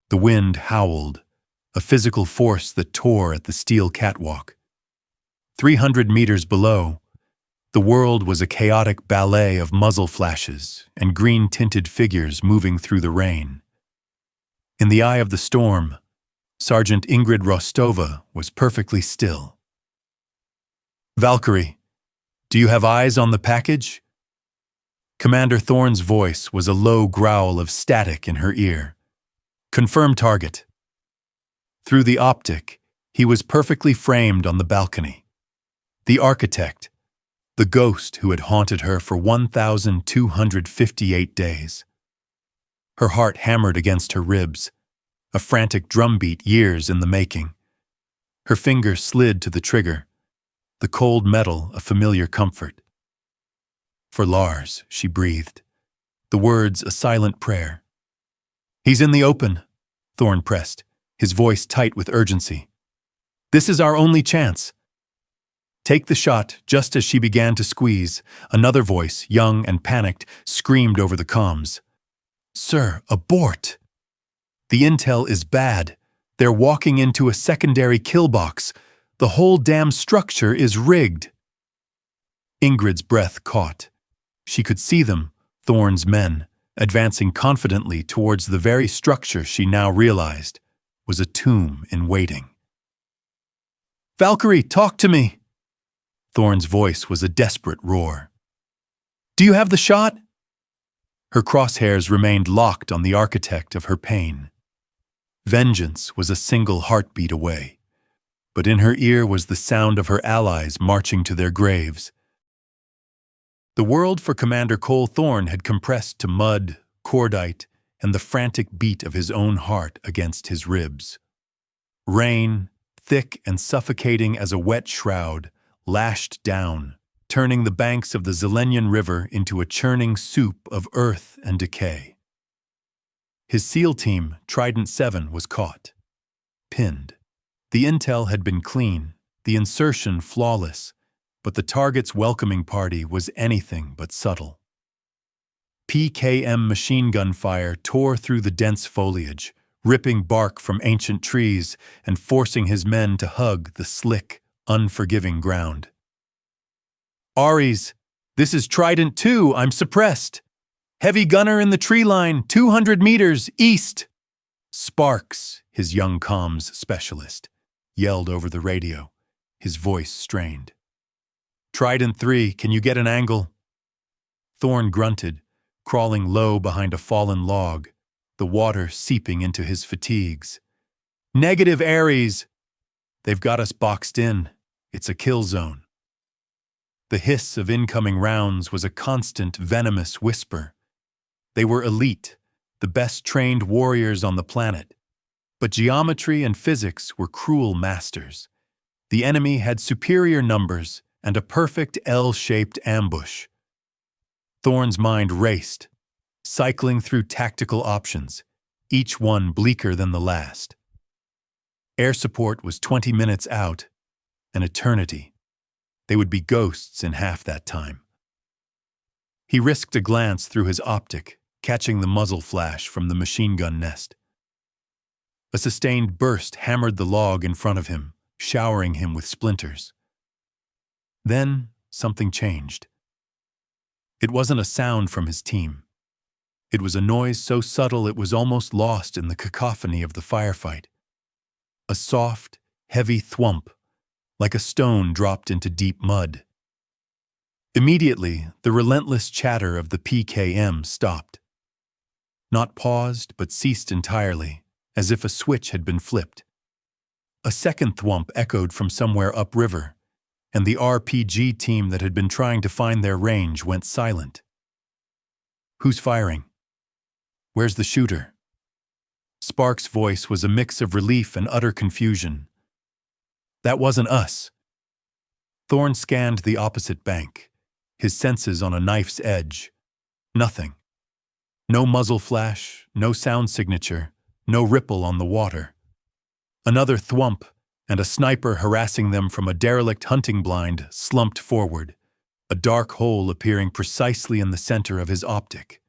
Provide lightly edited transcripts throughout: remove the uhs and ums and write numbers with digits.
The wind howled, a physical force that tore at the steel catwalk. 300 meters below, the world was a chaotic ballet of muzzle flashes and green-tinted figures moving through the rain. In the eye of the storm, Sergeant Ingrid Rostova was perfectly still. "Valkyrie, do you have eyes on the package?" Commander Thorne's voice was a low growl of static in her ear. "Confirm target." Through the optic, he was perfectly framed on the balcony. The architect, the ghost who had haunted her for 1,258 days. Her heart hammered against her ribs, a frantic drumbeat years in the making. Her finger slid to the trigger, the cold metal a familiar comfort. "For Lars," she breathed, the words a silent prayer. "He's in the open," Thorne pressed, his voice tight with urgency. "This is our only chance." "Take the shot." Just as she began to squeeze, another voice, young and panicked, screamed over the comms. "Sir, abort! The intel is bad. They're walking into a secondary kill box. The whole damn structure is rigged." Ingrid's breath caught. She could see them, Thorne's men, advancing confidently towards the very structure she now realized was a tomb in waiting. "Valkyrie, talk to me!" Thorne's voice was a desperate roar. "Do you have the shot?" Her crosshairs remained locked on the architect of her pain. Vengeance was a single heartbeat away, but in her ear was the sound of her allies marching to their graves. The world for Commander Cole Thorne had compressed to mud, cordite, and the frantic beat of his own heart against his ribs. Rain, thick and suffocating as a wet shroud, lashed down, turning the banks of the Zelenian River into a churning soup of earth and decay. His SEAL team, Trident 7, was caught, pinned. The intel had been clean, the insertion flawless, but the target's welcoming party was anything but subtle. PKM machine gun fire tore through the dense foliage, ripping bark from ancient trees and forcing his men to hug the slick, unforgiving ground. "Ares, this is Trident 2, I'm suppressed. Heavy gunner in the tree line, 200 meters east." "Sparks," his young comms specialist yelled over the radio, his voice strained. "Trident 3, can you get an angle?" Thorne grunted, crawling low behind a fallen log, the water seeping into his fatigues. "Negative, Ares. They've got us boxed in. It's a kill zone." The hiss of incoming rounds was a constant, venomous whisper. They were elite, the best trained warriors on the planet. But geometry and physics were cruel masters. The enemy had superior numbers and a perfect L-shaped ambush. Thorne's mind raced, cycling through tactical options, each one bleaker than the last. Air support was 20 minutes out, an eternity. They would be ghosts in half that time. He risked a glance through his optic, catching the muzzle flash from the machine gun nest. A sustained burst hammered the log in front of him, showering him with splinters. Then something changed. It wasn't a sound from his team. It was a noise so subtle it was almost lost in the cacophony of the firefight. A soft, heavy thwump, like a stone dropped into deep mud. Immediately, the relentless chatter of the PKM stopped. Not paused, but ceased entirely, as if a switch had been flipped. A second thwump echoed from somewhere upriver, and the RPG team that had been trying to find their range went silent. "Who's firing? Where's the shooter?" Sparks' voice was a mix of relief and utter confusion. "That wasn't us." Thorne scanned the opposite bank, his senses on a knife's edge. Nothing. No muzzle flash, no sound signature, no ripple on the water. Another thwump, and a sniper harassing them from a derelict hunting blind slumped forward, a dark hole appearing precisely in the center of his optic.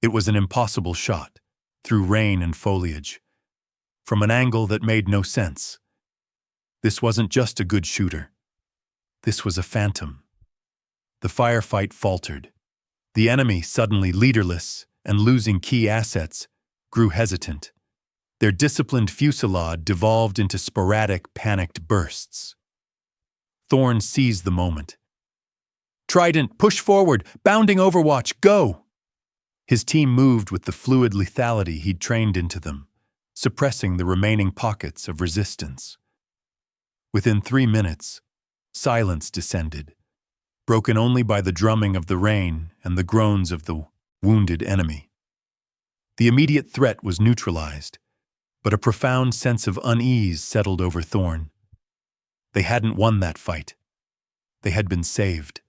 It was an impossible shot, through rain and foliage, from an angle that made no sense. This wasn't just a good shooter. This was a phantom. The firefight faltered. The enemy, suddenly leaderless and losing key assets, grew hesitant. Their disciplined fusillade devolved into sporadic, panicked bursts. Thorn seized the moment. "Trident, push forward! Bounding Overwatch, go!" His team moved with the fluid lethality he'd trained into them, suppressing the remaining pockets of resistance. Within 3 minutes, silence descended, broken only by the drumming of the rain and the groans of the wounded enemy. The immediate threat was neutralized, but a profound sense of unease settled over Thorn. They hadn't won that fight. They had been saved.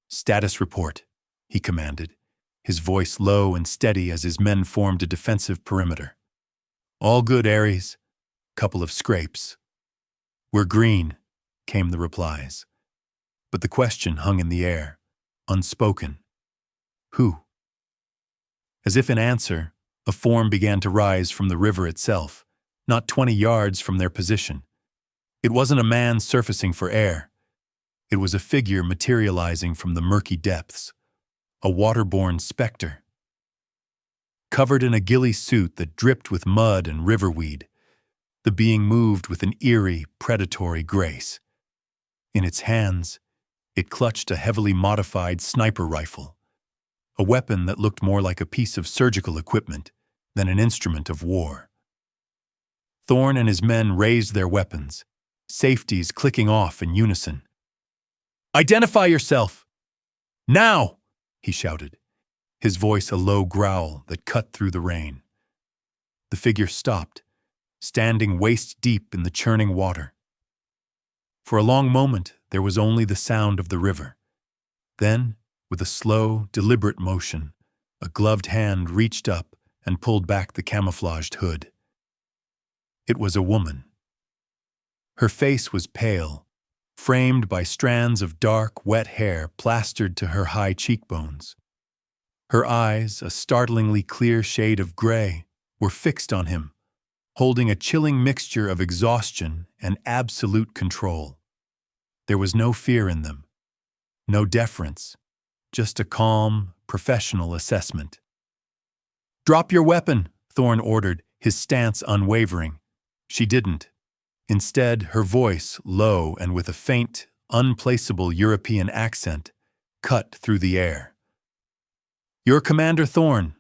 "Status report," he commanded, his voice low and steady as his men formed a defensive perimeter. "All good, Ares. Couple of scrapes." "We're green," came the replies. But the question hung in the air, unspoken. Who? As if in answer, a form began to rise from the river itself, not 20 yards from their position. It wasn't a man surfacing for air. It was a figure materializing from the murky depths, a waterborne specter. Covered in a ghillie suit that dripped with mud and riverweed, the being moved with an eerie, predatory grace. In its hands, it clutched a heavily modified sniper rifle, a weapon that looked more like a piece of surgical equipment than an instrument of war. Thorn and his men raised their weapons, safeties clicking off in unison. "Identify yourself! Now!" he shouted, his voice a low growl that cut through the rain. The figure stopped, standing waist-deep in the churning water. For a long moment, there was only the sound of the river. Then, with a slow, deliberate motion, a gloved hand reached up and pulled back the camouflaged hood. It was a woman. Her face was pale, framed by strands of dark, wet hair plastered to her high cheekbones. Her eyes, a startlingly clear shade of gray, were fixed on him, holding a chilling mixture of exhaustion and absolute control. There was no fear in them, no deference, just a calm, professional assessment. "Drop your weapon," Thorn ordered, his stance unwavering. She didn't. Instead, her voice, low and with a faint, unplaceable European accent, cut through the air. "You're Commander Thorn.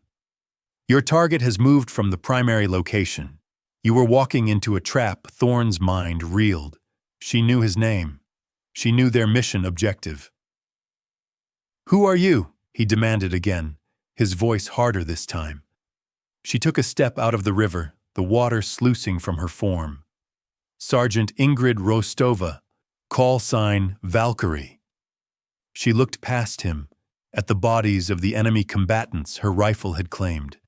Your target has moved from the primary location. You were walking into a trap." Thorn's mind reeled. She knew his name. She knew their mission objective. "Who are you?" he demanded again, his voice harder this time. She took a step out of the river, the water sluicing from her form. "Sergeant Ingrid Rostova, callsign Valkyrie." She looked past him, at the bodies of the enemy combatants her rifle had claimed.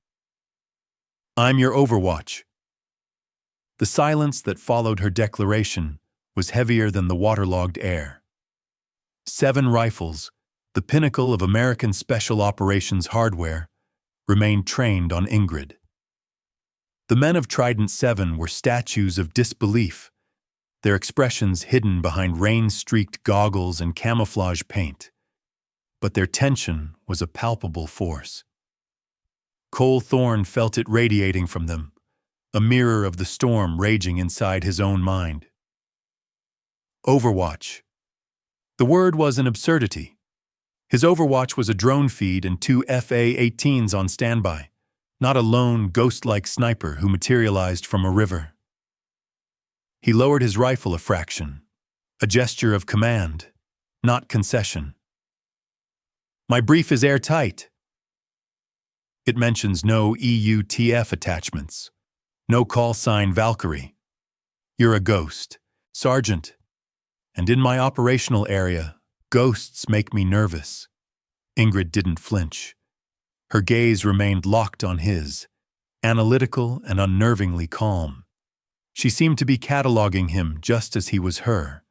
"I'm your Overwatch." The silence that followed her declaration was heavier than the waterlogged air. 7 rifles, the pinnacle of American Special Operations hardware, remained trained on Ingrid. The men of Trident 7 were statues of disbelief, their expressions hidden behind rain-streaked goggles and camouflage paint. But their tension was a palpable force. Cole Thorn felt it radiating from them, a mirror of the storm raging inside his own mind. Overwatch. The word was an absurdity. His Overwatch was a drone feed and 2 FA-18s on standby, not a lone, ghost-like sniper who materialized from a river. He lowered his rifle a fraction, a gesture of command, not concession. "My brief is airtight. It mentions no EUTF attachments, no call sign Valkyrie. You're a ghost, Sergeant. And in my operational area, ghosts make me nervous." Ingrid didn't flinch. Her gaze remained locked on his, analytical and unnervingly calm. She seemed to be cataloging him just as he was her.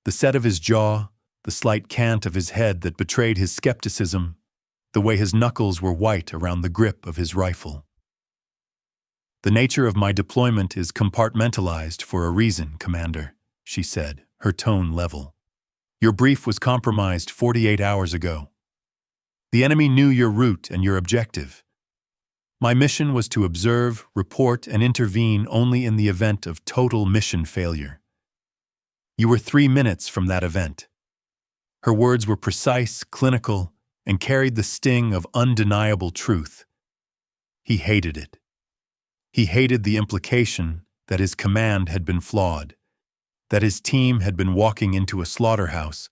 The set of his jaw, the slight cant of his head that betrayed his skepticism, the way his knuckles were white around the grip of his rifle. The nature of my deployment is compartmentalized for a reason, Commander, she said, her tone level. Your brief was compromised 48 hours ago. The enemy knew your route and your objective. My mission was to observe, report, and intervene only in the event of total mission failure. You were 3 minutes from that event. Her words were precise, clinical, and carried the sting of undeniable truth. He hated it. He hated the implication that his command had been flawed, that his team had been walking into a slaughterhouse,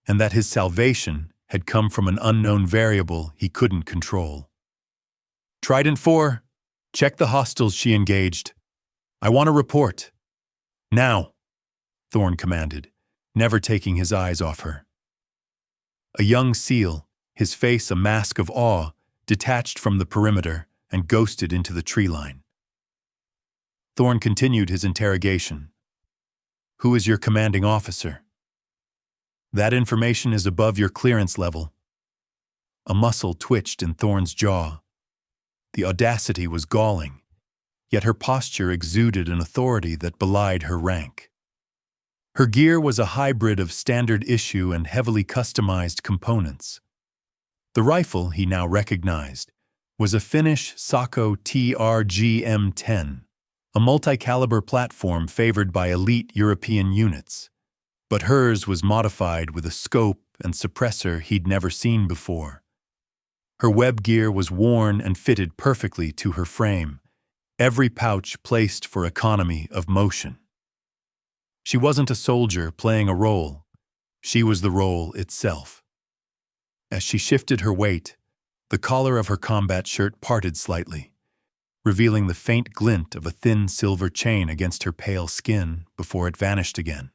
and that his salvation had come from an unknown variable he couldn't control. Trident 4, check the hostiles she engaged. I want a report. Now, Thorne commanded, never taking his eyes off her. A young SEAL, his face a mask of awe, detached from the perimeter and ghosted into the tree line. Thorne continued his interrogation. Who is your commanding officer? That information is above your clearance level. A muscle twitched in Thorne's jaw. The audacity was galling, yet her posture exuded an authority that belied her rank. Her gear was a hybrid of standard issue and heavily customized components. The rifle, he now recognized, was a Finnish Sako TRG-M10, a multi-caliber platform favored by elite European units, but hers was modified with a scope and suppressor he'd never seen before. Her web gear was worn and fitted perfectly to her frame, every pouch placed for economy of motion. She wasn't a soldier playing a role, she was the role itself. As she shifted her weight, the collar of her combat shirt parted slightly, revealing the faint glint of a thin silver chain against her pale skin before it vanished again.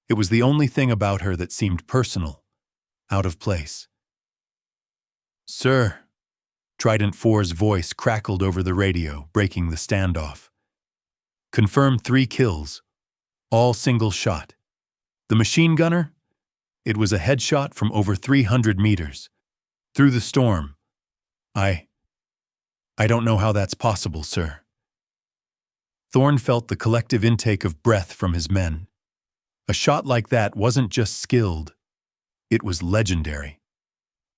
It was the only thing about her that seemed personal, out of place. Sir, Trident 4's voice crackled over the radio, breaking the standoff. Confirm 3 kills, all single shot. The machine gunner? It was a headshot from over 300 meters. Through the storm. I don't know how that's possible, sir. Thorne felt the collective intake of breath from his men. A shot like that wasn't just skilled. It was legendary.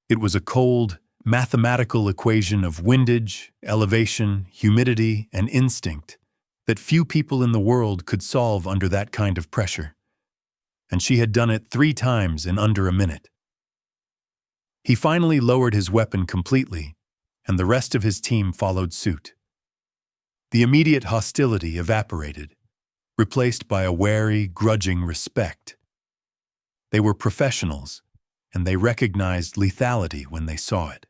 It was a cold, mathematical equation of windage, elevation, humidity, and instinct that few people in the world could solve under that kind of pressure. And she had done it 3 times in under a minute. He finally lowered his weapon completely, and the rest of his team followed suit. The immediate hostility evaporated, replaced by a wary, grudging respect. They were professionals, and they recognized lethality when they saw it.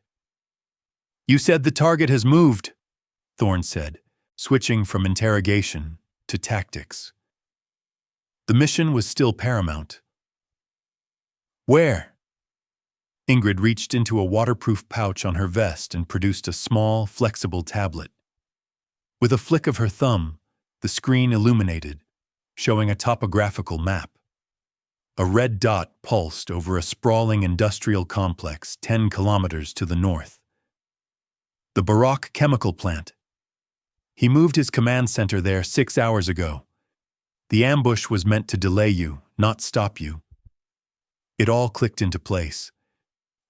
You said the target has moved, Thorne said, switching from interrogation to tactics. The mission was still paramount. Where? Ingrid reached into a waterproof pouch on her vest and produced a small, flexible tablet. With a flick of her thumb, the screen illuminated, showing a topographical map. A red dot pulsed over a sprawling industrial complex 10 kilometers to the north. The Barak chemical plant. He moved his command center there 6 hours ago. The ambush was meant to delay you, not stop you. It all clicked into place.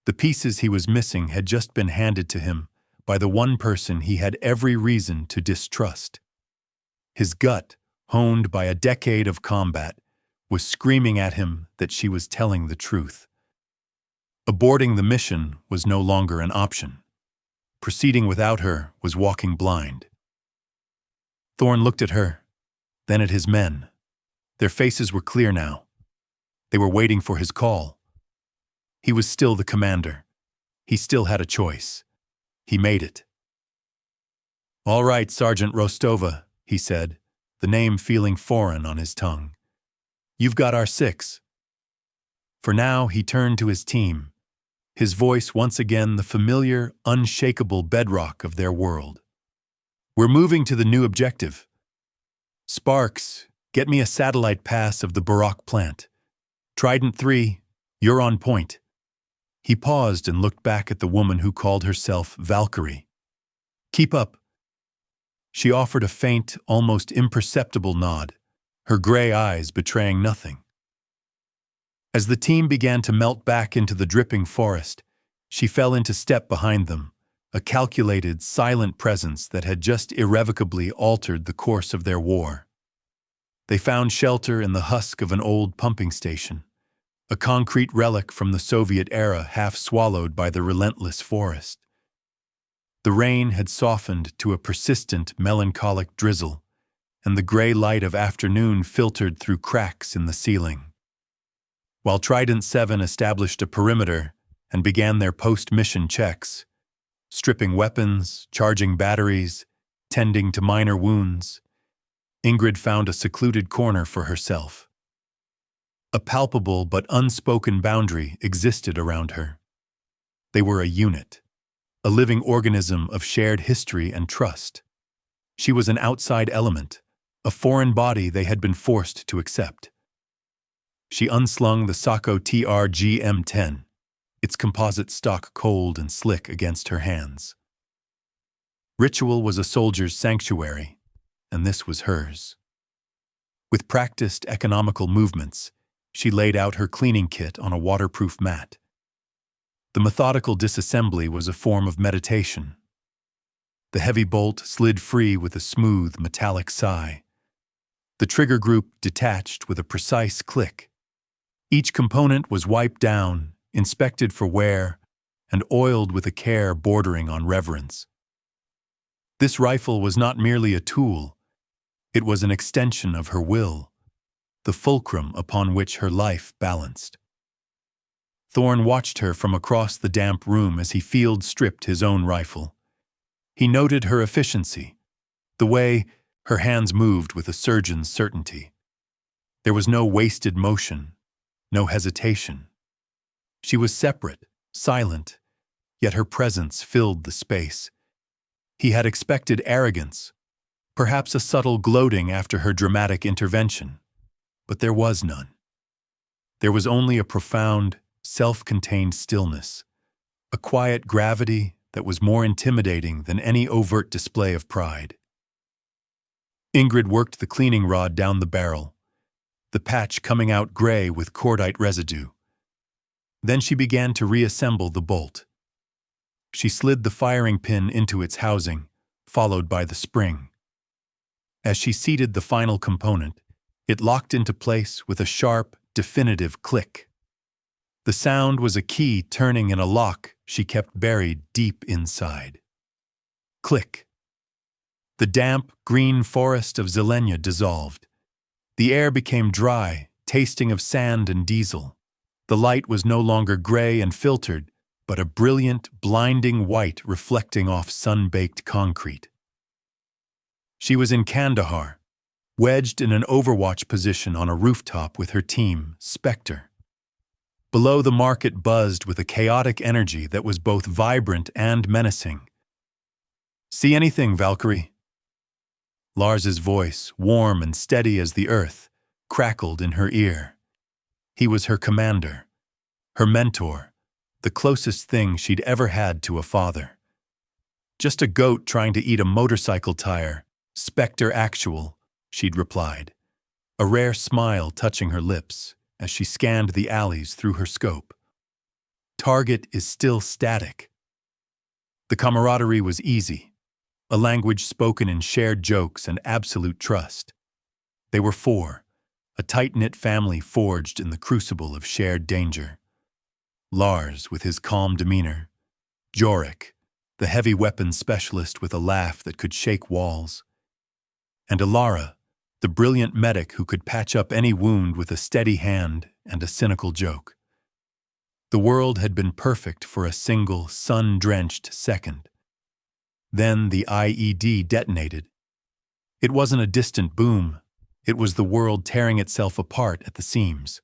The pieces he was missing had just been handed to him by the one person he had every reason to distrust. His gut, honed by a decade of combat, was screaming at him that she was telling the truth. Aborting the mission was no longer an option. Proceeding without her was walking blind. Thorne looked at her, then at his men. Their faces were clear now. They were waiting for his call. He was still the commander. He still had a choice. He made it. All right, Sergeant Rostova, he said, the name feeling foreign on his tongue. You've got our 6. For now, he turned to his team, his voice once again the familiar, unshakable bedrock of their world. We're moving to the new objective. Sparks, get me a satellite pass of the Barak plant. Trident 3, you're on point. He paused and looked back at the woman who called herself Valkyrie. Keep up. She offered a faint, almost imperceptible nod, her gray eyes betraying nothing. As the team began to melt back into the dripping forest, she fell into step behind them, a calculated, silent presence that had just irrevocably altered the course of their war. They found shelter in the husk of an old pumping station, a concrete relic from the Soviet era half swallowed by the relentless forest. The rain had softened to a persistent, melancholic drizzle, and the gray light of afternoon filtered through cracks in the ceiling. While Trident 7 established a perimeter and began their post-mission checks, stripping weapons, charging batteries, tending to minor wounds, Ingrid found a secluded corner for herself. A palpable but unspoken boundary existed around her. They were a unit, a living organism of shared history and trust. She was an outside element, a foreign body they had been forced to accept. She unslung the Sako TRG-M10, its composite stock cold and slick against her hands. Ritual was a soldier's sanctuary, and this was hers. With practiced economical movements, she laid out her cleaning kit on a waterproof mat. The methodical disassembly was a form of meditation. The heavy bolt slid free with a smooth, metallic sigh. The trigger group detached with a precise click. Each component was wiped down, inspected for wear, and oiled with a care bordering on reverence. This rifle was not merely a tool. It was an extension of her will, the fulcrum upon which her life balanced. Thorn watched her from across the damp room as he field-stripped his own rifle. He noted her efficiency, the way her hands moved with a surgeon's certainty. There was no wasted motion, no hesitation. She was separate, silent, yet her presence filled the space. He had expected arrogance, perhaps a subtle gloating after her dramatic intervention, but there was none. There was only a profound, self-contained stillness, a quiet gravity that was more intimidating than any overt display of pride. Ingrid worked the cleaning rod down the barrel, the patch coming out gray with cordite residue. Then she began to reassemble the bolt. She slid the firing pin into its housing, followed by the spring. As she seated the final component, it locked into place with a sharp, definitive click. The sound was a key turning in a lock she kept buried deep inside. Click. The damp, green forest of Zelenian dissolved. The air became dry, tasting of sand and diesel. The light was no longer gray and filtered, but a brilliant, blinding white reflecting off sun-baked concrete. She was in Kandahar, wedged in an overwatch position on a rooftop with her team, Spectre. Below, the market buzzed with a chaotic energy that was both vibrant and menacing. "See anything, Valkyrie?" Lars's voice, warm and steady as the earth, crackled in her ear. He was her commander, her mentor, the closest thing she'd ever had to a father. "Just a goat trying to eat a motorcycle tire, Spectre actual," she'd replied, a rare smile touching her lips as she scanned the alleys through her scope. "Target is still static." The camaraderie was easy, a language spoken in shared jokes and absolute trust. They were four, a tight-knit family forged in the crucible of shared danger. Lars, with his calm demeanor. Jorik, the heavy weapons specialist with a laugh that could shake walls. And Alara, the brilliant medic who could patch up any wound with a steady hand and a cynical joke. The world had been perfect for a single, sun-drenched second. Then the IED detonated. It wasn't a distant boom. It was the world tearing itself apart at the seams.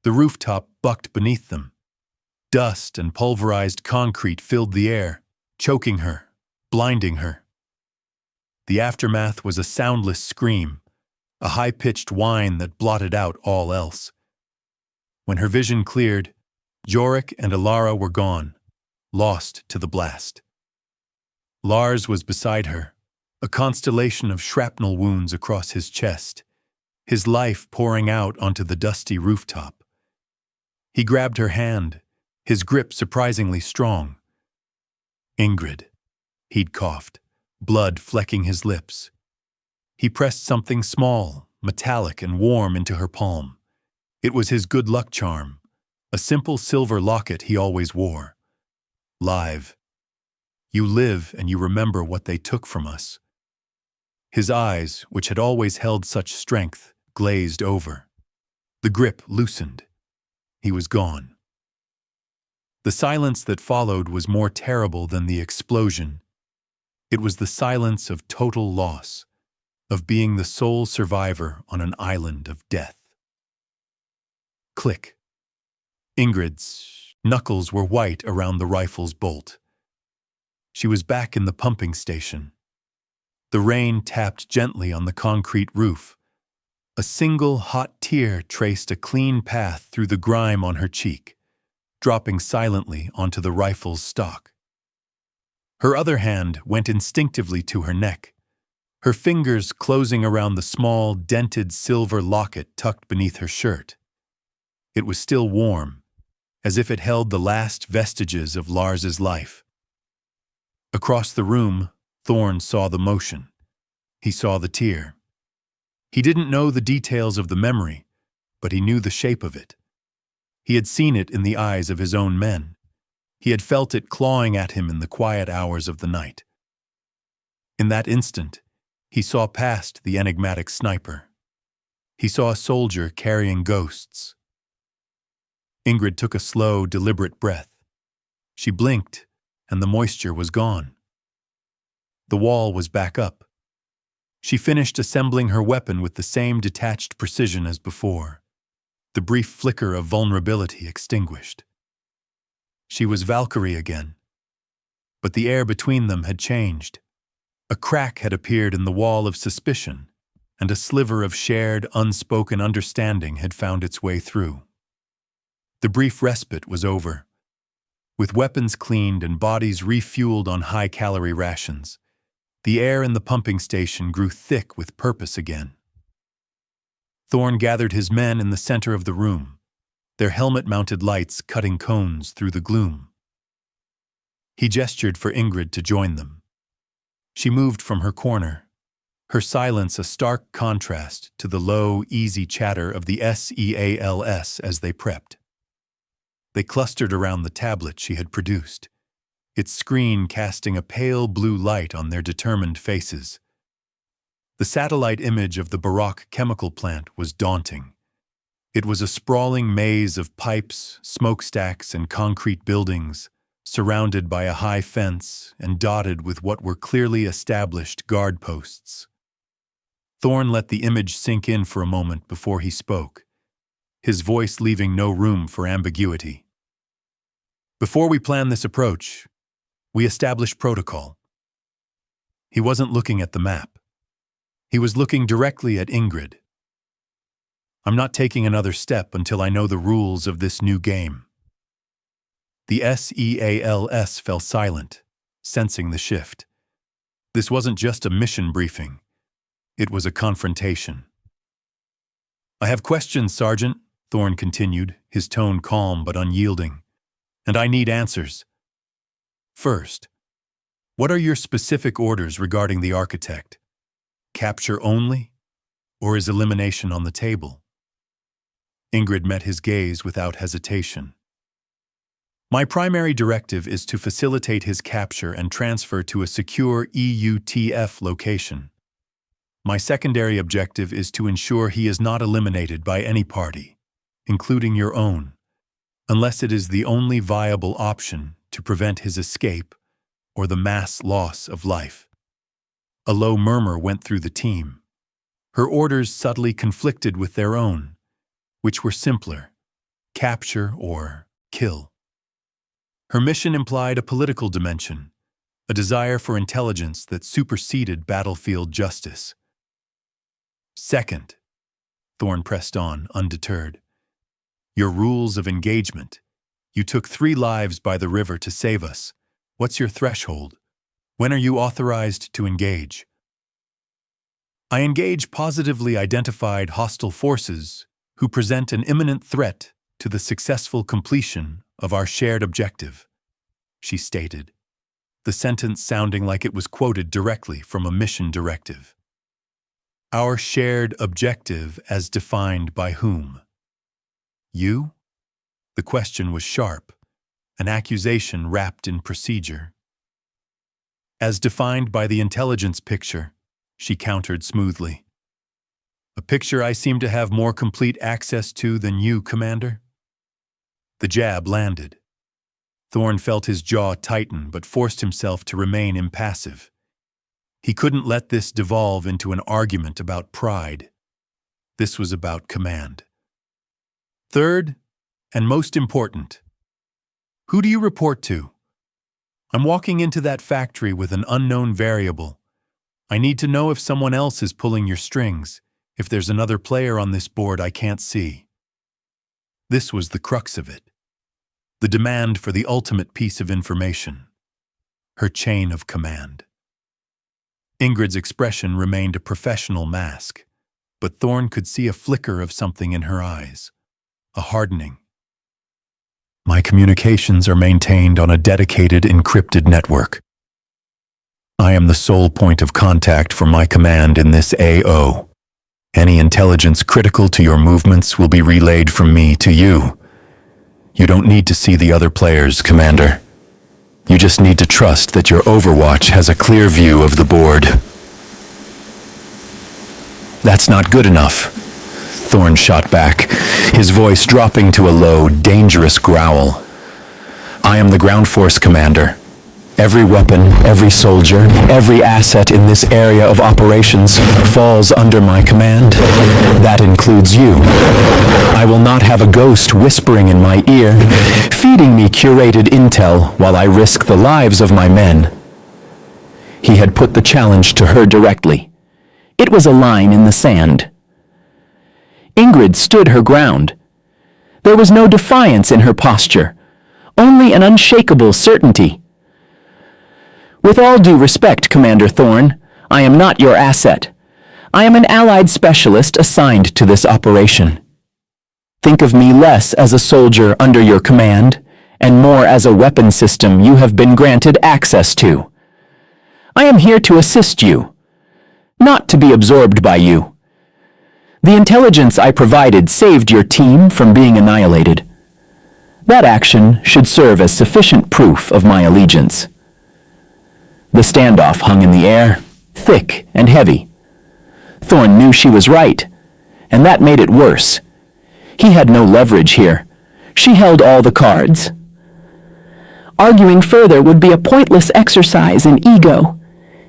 The rooftop bucked beneath them. Dust and pulverized concrete filled the air, choking her, blinding her. The aftermath was a soundless scream, a high-pitched whine that blotted out all else. When her vision cleared, Jorik and Alara were gone, lost to the blast. Lars was beside her, a constellation of shrapnel wounds across his chest, his life pouring out onto the dusty rooftop. He grabbed her hand, his grip surprisingly strong. "Ingrid," he'd coughed, blood flecking his lips. He pressed something small, metallic and warm into her palm. It was his good luck charm, a simple silver locket he always wore. "Live. You live and you remember what they took from us." His eyes, which had always held such strength, glazed over. The grip loosened. He was gone. The silence that followed was more terrible than the explosion. It was the silence of total loss, of being the sole survivor on an island of death. Click. Ingrid's knuckles were white around the rifle's bolt. She was back in the pumping station. The rain tapped gently on the concrete roof. A single hot tear traced a clean path through the grime on her cheek, dropping silently onto the rifle's stock. Her other hand went instinctively to her neck, her fingers closing around the small, dented silver locket tucked beneath her shirt. It was still warm, as if it held the last vestiges of Lars's life. Across the room, Thorn saw the motion. He saw the tear. He didn't know the details of the memory, but he knew the shape of it. He had seen it in the eyes of his own men. He had felt it clawing at him in the quiet hours of the night. In that instant, he saw past the enigmatic sniper. He saw a soldier carrying ghosts. Ingrid took a slow, deliberate breath. She blinked, and the moisture was gone. The wall was back up. She finished assembling her weapon with the same detached precision as before, the brief flicker of vulnerability extinguished. She was Valkyrie again. But the air between them had changed. A crack had appeared in the wall of suspicion, and a sliver of shared, unspoken understanding had found its way through. The brief respite was over. With weapons cleaned and bodies refueled on high-calorie rations, the air in the pumping station grew thick with purpose again. Thorn gathered his men in the center of the room, their helmet-mounted lights cutting cones through the gloom. He gestured for Ingrid to join them. She moved from her corner, her silence a stark contrast to the low, easy chatter of the SEALs as they prepped. They clustered around the tablet she had produced, its screen casting a pale blue light on their determined faces. The satellite image of the Baroque chemical plant was daunting. It was a sprawling maze of pipes, smokestacks, and concrete buildings, surrounded by a high fence and dotted with what were clearly established guard posts. Thorn let the image sink in for a moment before he spoke, his voice leaving no room for ambiguity. "Before we planned this approach, we established protocol." He wasn't looking at the map. He was looking directly at Ingrid. "I'm not taking another step until I know the rules of this new game." The SEALs fell silent, sensing the shift. This wasn't just a mission briefing. It was a confrontation. "I have questions, Sergeant," Thorn continued, his tone calm but unyielding. "And I need answers. First, what are your specific orders regarding the architect? Capture only? Or is elimination on the table?" Ingrid met his gaze without hesitation. "My primary directive is to facilitate his capture and transfer to a secure EUTF location. My secondary objective is to ensure he is not eliminated by any party, including your own, unless it is the only viable option to prevent his escape or the mass loss of life." A low murmur went through the team. Her orders subtly conflicted with their own, which were simpler: capture or kill. Her mission implied a political dimension, a desire for intelligence that superseded battlefield justice. "Second," Thorn pressed on, undeterred, "your rules of engagement. You took 3 lives by the river to save us. What's your threshold? When are you authorized to engage?" I engage positively identified hostile forces who present an imminent threat to the successful completion of our shared objective, she stated, the sentence sounding like it was quoted directly from a mission directive. Our shared objective as defined by whom? You? The question was sharp, an accusation wrapped in procedure. As defined by the intelligence picture, she countered smoothly. A picture I seem to have more complete access to than you, Commander? The jab landed. Thorne felt his jaw tighten but forced himself to remain impassive. He couldn't let this devolve into an argument about pride. This was about command. Third, and most important, who do you report to? I'm walking into that factory with an unknown variable. I need to know if someone else is pulling your strings, if there's another player on this board I can't see. This was the crux of it. The demand for the ultimate piece of information. Her chain of command. Ingrid's expression remained a professional mask, but Thorne could see a flicker of something in her eyes, a hardening. My communications are maintained on a dedicated encrypted network. I am the sole point of contact for my command in this AO. Any intelligence critical to your movements will be relayed from me to you. You don't need to see the other players, Commander. You just need to trust that your Overwatch has a clear view of the board. That's not good enough, Thorne shot back, his voice dropping to a low, dangerous growl. I am the ground force commander. Every weapon, every soldier, every asset in this area of operations falls under my command. That includes you. I will not have a ghost whispering in my ear, feeding me curated intel while I risk the lives of my men. He had put the challenge to her directly. It was a line in the sand. Ingrid stood her ground. There was no defiance in her posture, only an unshakable certainty. With all due respect, Commander Thorne, I am not your asset. I am an allied specialist assigned to this operation. Think of me less as a soldier under your command, and more as a weapon system you have been granted access to. I am here to assist you, not to be absorbed by you. The intelligence I provided saved your team from being annihilated. That action should serve as sufficient proof of my allegiance. The standoff hung in the air, thick and heavy. Thorne knew she was right, and that made it worse. He had no leverage here. She held all the cards. Arguing further would be a pointless exercise in ego.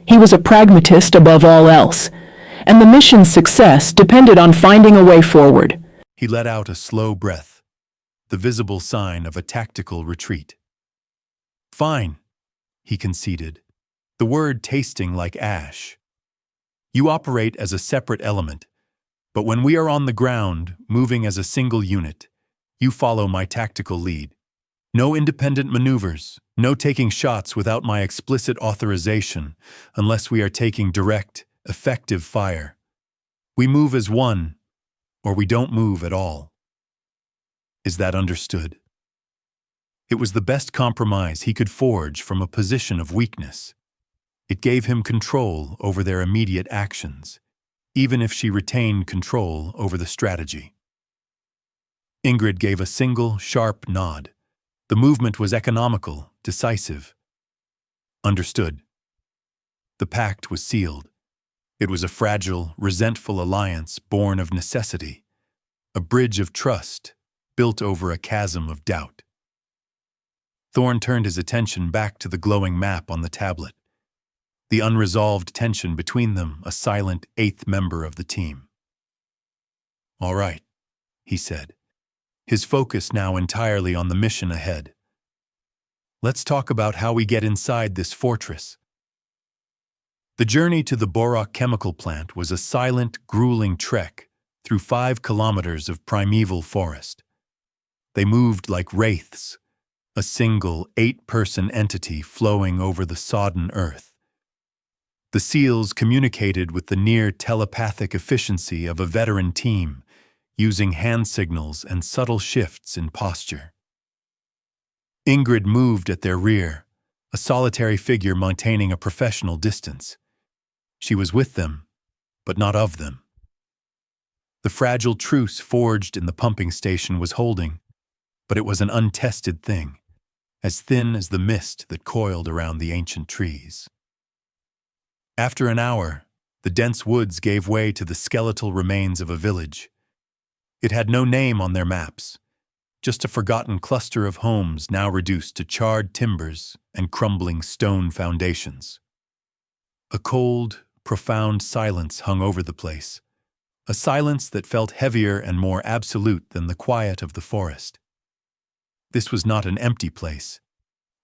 He was a pragmatist above all else, and the mission's success depended on finding a way forward. He let out a slow breath, the visible sign of a tactical retreat. Fine, he conceded, the word tasting like ash. You operate as a separate element, but when we are on the ground, moving as a single unit, you follow my tactical lead. No independent maneuvers, no taking shots without my explicit authorization, unless we are taking direct, effective fire. We move as one, or we don't move at all. Is that understood? It was the best compromise he could forge from a position of weakness. It gave him control over their immediate actions, even if she retained control over the strategy. Ingrid gave a single, sharp nod. The movement was economical, decisive. Understood. The pact was sealed. It was a fragile, resentful alliance born of necessity, a bridge of trust built over a chasm of doubt. Thorne turned his attention back to the glowing map on the tablet. The unresolved tension between them, a silent eighth member of the team. All right, he said, his focus now entirely on the mission ahead. Let's talk about how we get inside this fortress. The journey to the Borak chemical plant was a silent, grueling trek through 5 kilometers of primeval forest. They moved like wraiths, a single 8-person entity flowing over the sodden earth. The SEALs communicated with the near telepathic efficiency of a veteran team, using hand signals and subtle shifts in posture. Ingrid moved at their rear, a solitary figure maintaining a professional distance. She was with them, but not of them. The fragile truce forged in the pumping station was holding, but it was an untested thing, as thin as the mist that coiled around the ancient trees. After an hour, the dense woods gave way to the skeletal remains of a village. It had no name on their maps, just a forgotten cluster of homes now reduced to charred timbers and crumbling stone foundations. A cold, profound silence hung over the place, a silence that felt heavier and more absolute than the quiet of the forest. This was not an empty place.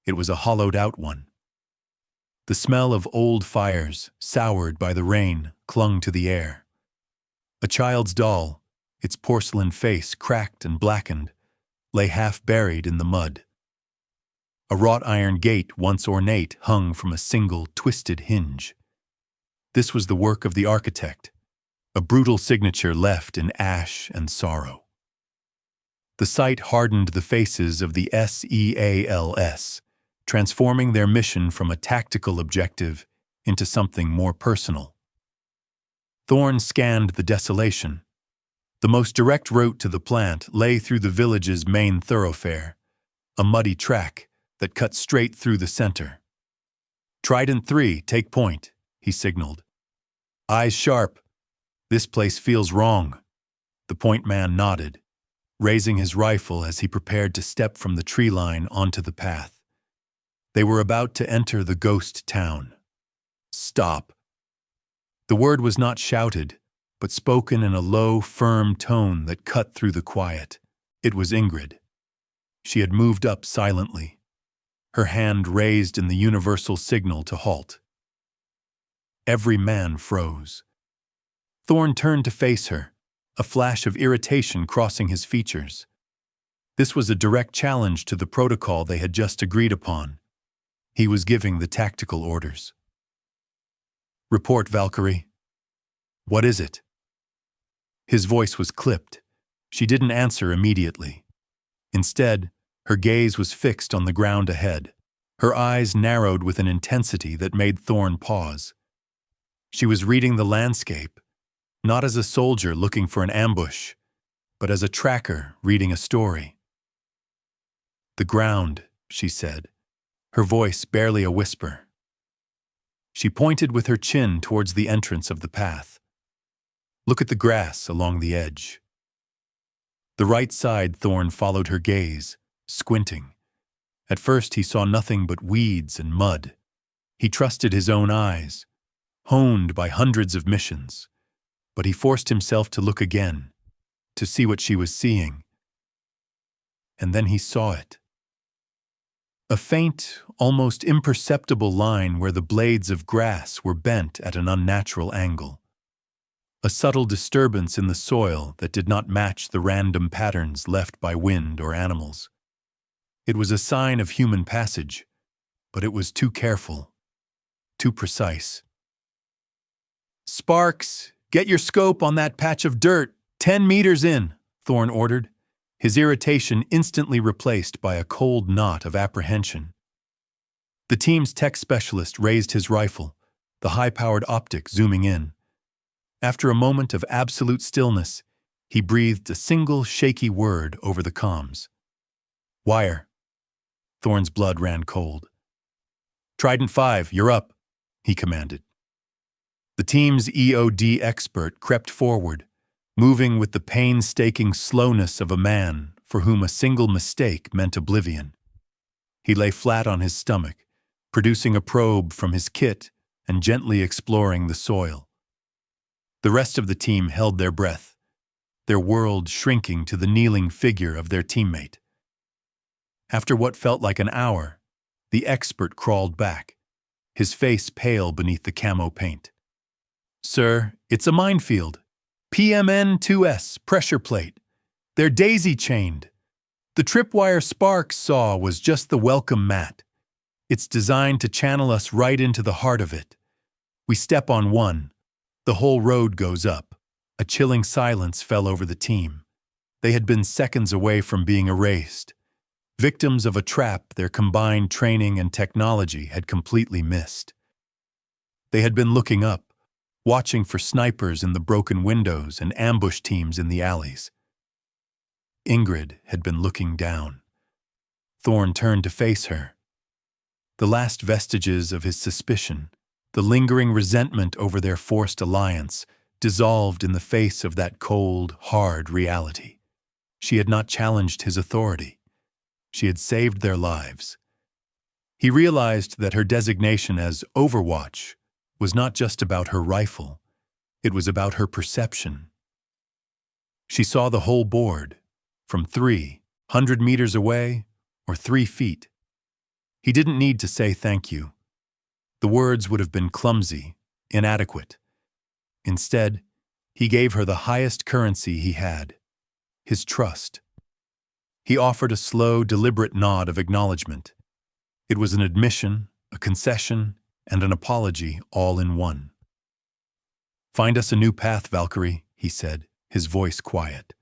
It was a hollowed-out one. The smell of old fires, soured by the rain, clung to the air. A child's doll, its porcelain face cracked and blackened, lay half buried in the mud. A wrought iron gate, once ornate, hung from a single twisted hinge. This was the work of the architect, a brutal signature left in ash and sorrow. The sight hardened the faces of the SEALs, transforming their mission from a tactical objective into something more personal. Thorn scanned the desolation. The most direct route to the plant lay through the village's main thoroughfare, a muddy track that cut straight through the center. "Trident 3, take point," he signaled. "Eyes sharp. This place feels wrong." The point man nodded, raising his rifle as he prepared to step from the tree line onto the path. They were about to enter the ghost town. "Stop." The word was not shouted, but spoken in a low, firm tone that cut through the quiet. It was Ingrid. She had moved up silently, her hand raised in the universal signal to halt. Every man froze. Thorn turned to face her, a flash of irritation crossing his features. This was a direct challenge to the protocol they had just agreed upon. He was giving the tactical orders. "Report, Valkyrie." "What is it?" His voice was clipped. She didn't answer immediately. Instead, her gaze was fixed on the ground ahead. Her eyes narrowed with an intensity that made Thorn pause. She was reading the landscape, not as a soldier looking for an ambush, but as a tracker reading a story. "The ground," she said, her voice barely a whisper. She pointed with her chin towards the entrance of the path. "Look at the grass along the edge." The right side Thorn followed her gaze, squinting. At first he saw nothing but weeds and mud. He trusted his own eyes, honed by hundreds of missions. But he forced himself to look again, to see what she was seeing. And then he saw it. A faint, almost imperceptible line where the blades of grass were bent at an unnatural angle. A subtle disturbance in the soil that did not match the random patterns left by wind or animals. It was a sign of human passage, but it was too careful, too precise. "Sparks, get your scope on that patch of dirt, 10 meters in," Thorn ordered, his irritation instantly replaced by a cold knot of apprehension. The team's tech specialist raised his rifle, the high-powered optic zooming in. After a moment of absolute stillness, he breathed a single shaky word over the comms. "Wire." Thorn's blood ran cold. "Trident 5, you're up," he commanded. The team's EOD expert crept forward, moving with the painstaking slowness of a man for whom a single mistake meant oblivion. He lay flat on his stomach, producing a probe from his kit and gently exploring the soil. The rest of the team held their breath, their world shrinking to the kneeling figure of their teammate. After what felt like an hour, the expert crawled back, his face pale beneath the camo paint. "Sir, it's a minefield. PMN-2S, pressure plate. They're daisy-chained. The tripwire Sparks saw was just the welcome mat. It's designed to channel us right into the heart of it. We step on one. The whole road goes up. A chilling silence fell over the team. They had been seconds away from being erased. Victims of a trap their combined training and technology had completely missed. They had been looking up, watching for snipers in the broken windows and ambush teams in the alleys. Ingrid had been looking down. Thorn turned to face her. The last vestiges of his suspicion, the lingering resentment over their forced alliance, dissolved in the face of that cold, hard reality. She had not challenged his authority. She had saved their lives. He realized that her designation as Overwatch was not just about her rifle. It was about her perception. She saw the whole board, from 300 meters away or 3 feet. He didn't need to say thank you. The words would have been clumsy, inadequate. Instead, he gave her the highest currency he had, his trust. He offered a slow, deliberate nod of acknowledgement. It was an admission, a concession, and an apology all in one. "Find us a new path, Valkyrie," he said, his voice quiet.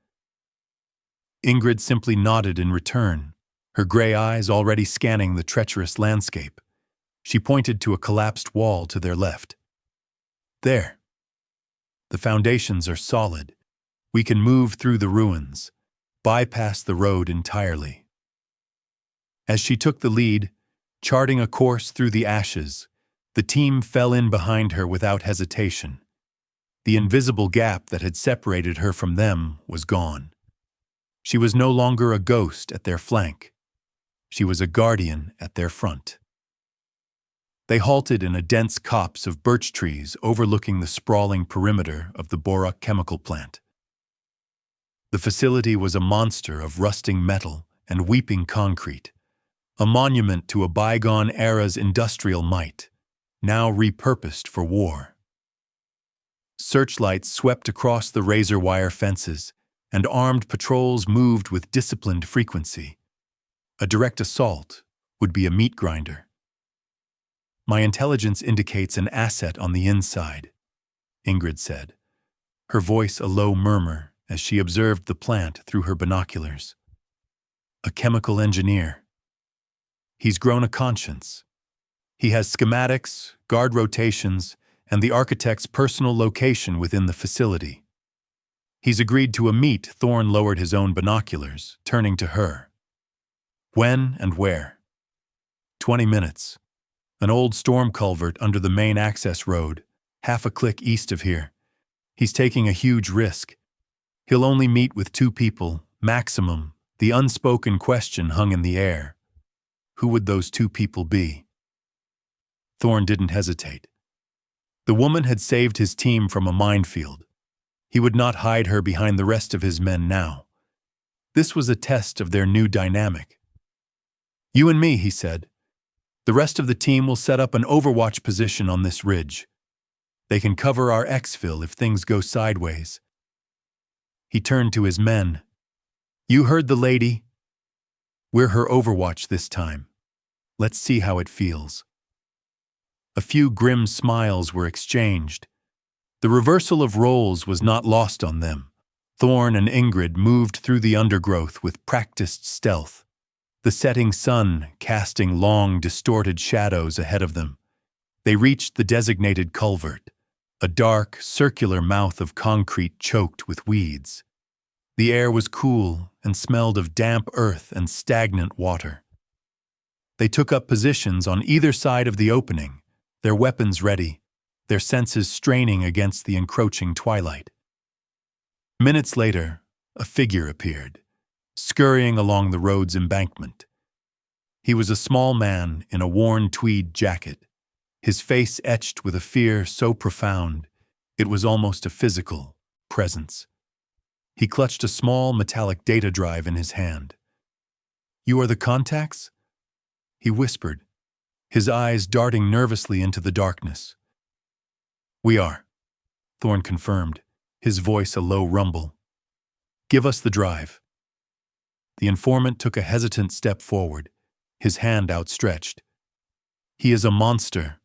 Ingrid simply nodded in return, her gray eyes already scanning the treacherous landscape. She pointed to a collapsed wall to their left. "There. The foundations are solid. We can move through the ruins, bypass the road entirely." As she took the lead, charting a course through the ashes, the team fell in behind her without hesitation. The invisible gap that had separated her from them was gone. She was no longer a ghost at their flank. She was a guardian at their front. They halted in a dense copse of birch trees overlooking the sprawling perimeter of the Borak chemical plant. The facility was a monster of rusting metal and weeping concrete, a monument to a bygone era's industrial might, now repurposed for war. Searchlights swept across the razor wire fences, and armed patrols moved with disciplined frequency. A direct assault would be a meat grinder. "My intelligence indicates an asset on the inside," Ingrid said, her voice a low murmur as she observed the plant through her binoculars. "A chemical engineer. He's grown a conscience. He has schematics, guard rotations, and the architect's personal location within the facility. He's agreed to a meet." Thorn lowered his own binoculars, turning to her. "When and where?" 20 minutes. An old storm culvert under the main access road, half a click east of here. He's taking a huge risk. He'll only meet with 2 people, maximum. The unspoken question hung in the air. Who would those 2 people be? Thorn didn't hesitate. The woman had saved his team from a minefield. He would not hide her behind the rest of his men now. This was a test of their new dynamic. "You and me," he said. "The rest of the team will set up an overwatch position on this ridge. They can cover our exfil if things go sideways." He turned to his men. "You heard the lady. We're her overwatch this time. Let's see how it feels." A few grim smiles were exchanged. The reversal of roles was not lost on them. Thorn and Ingrid moved through the undergrowth with practiced stealth, the setting sun casting long, distorted shadows ahead of them. They reached the designated culvert, a dark, circular mouth of concrete choked with weeds. The air was cool and smelled of damp earth and stagnant water. They took up positions on either side of the opening, their weapons ready, their senses straining against the encroaching twilight. Minutes later, a figure appeared, scurrying along the road's embankment. He was a small man in a worn tweed jacket, his face etched with a fear so profound it was almost a physical presence. He clutched a small metallic data drive in his hand. "You are the contacts?" he whispered, his eyes darting nervously into the darkness. "We are," Thorn confirmed, his voice a low rumble. "Give us the drive." The informant took a hesitant step forward, his hand outstretched. "He is a monster."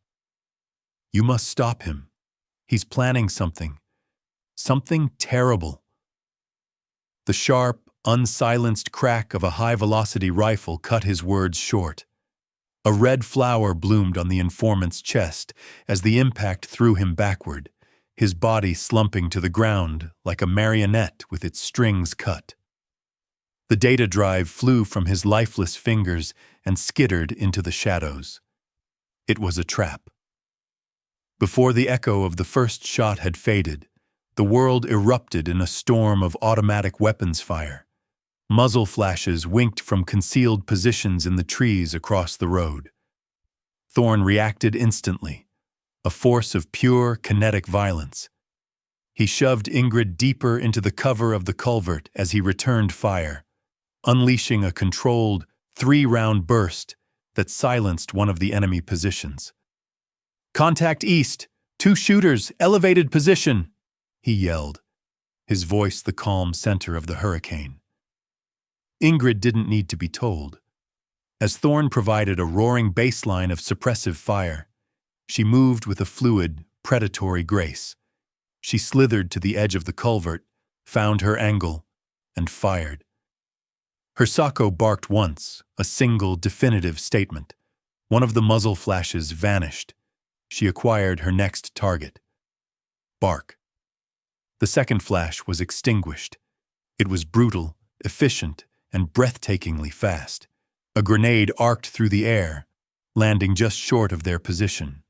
You must stop him. He's planning something. Something terrible. The sharp, unsilenced crack of a high-velocity rifle cut his words short. A red flower bloomed on the informant's chest as the impact threw him backward, his body slumping to the ground like a marionette with its strings cut. The data drive flew from his lifeless fingers and skittered into the shadows. It was a trap. Before the echo of the first shot had faded, the world erupted in a storm of automatic weapons fire. Muzzle flashes winked from concealed positions in the trees across the road. Thorn reacted instantly, a force of pure kinetic violence. He shoved Ingrid deeper into the cover of the culvert as he returned fire, unleashing a controlled, 3-round burst that silenced one of the enemy positions. "Contact east! 2 shooters, elevated position!" he yelled, his voice the calm center of the hurricane. Ingrid didn't need to be told. As Thorn provided a roaring baseline of suppressive fire, she moved with a fluid, predatory grace. She slithered to the edge of the culvert, found her angle, and fired. Her Sako barked once, a single, definitive statement. One of the muzzle flashes vanished. She acquired her next target. Bark. The second flash was extinguished. It was brutal, efficient, and breathtakingly fast. A grenade arced through the air, landing just short of their position.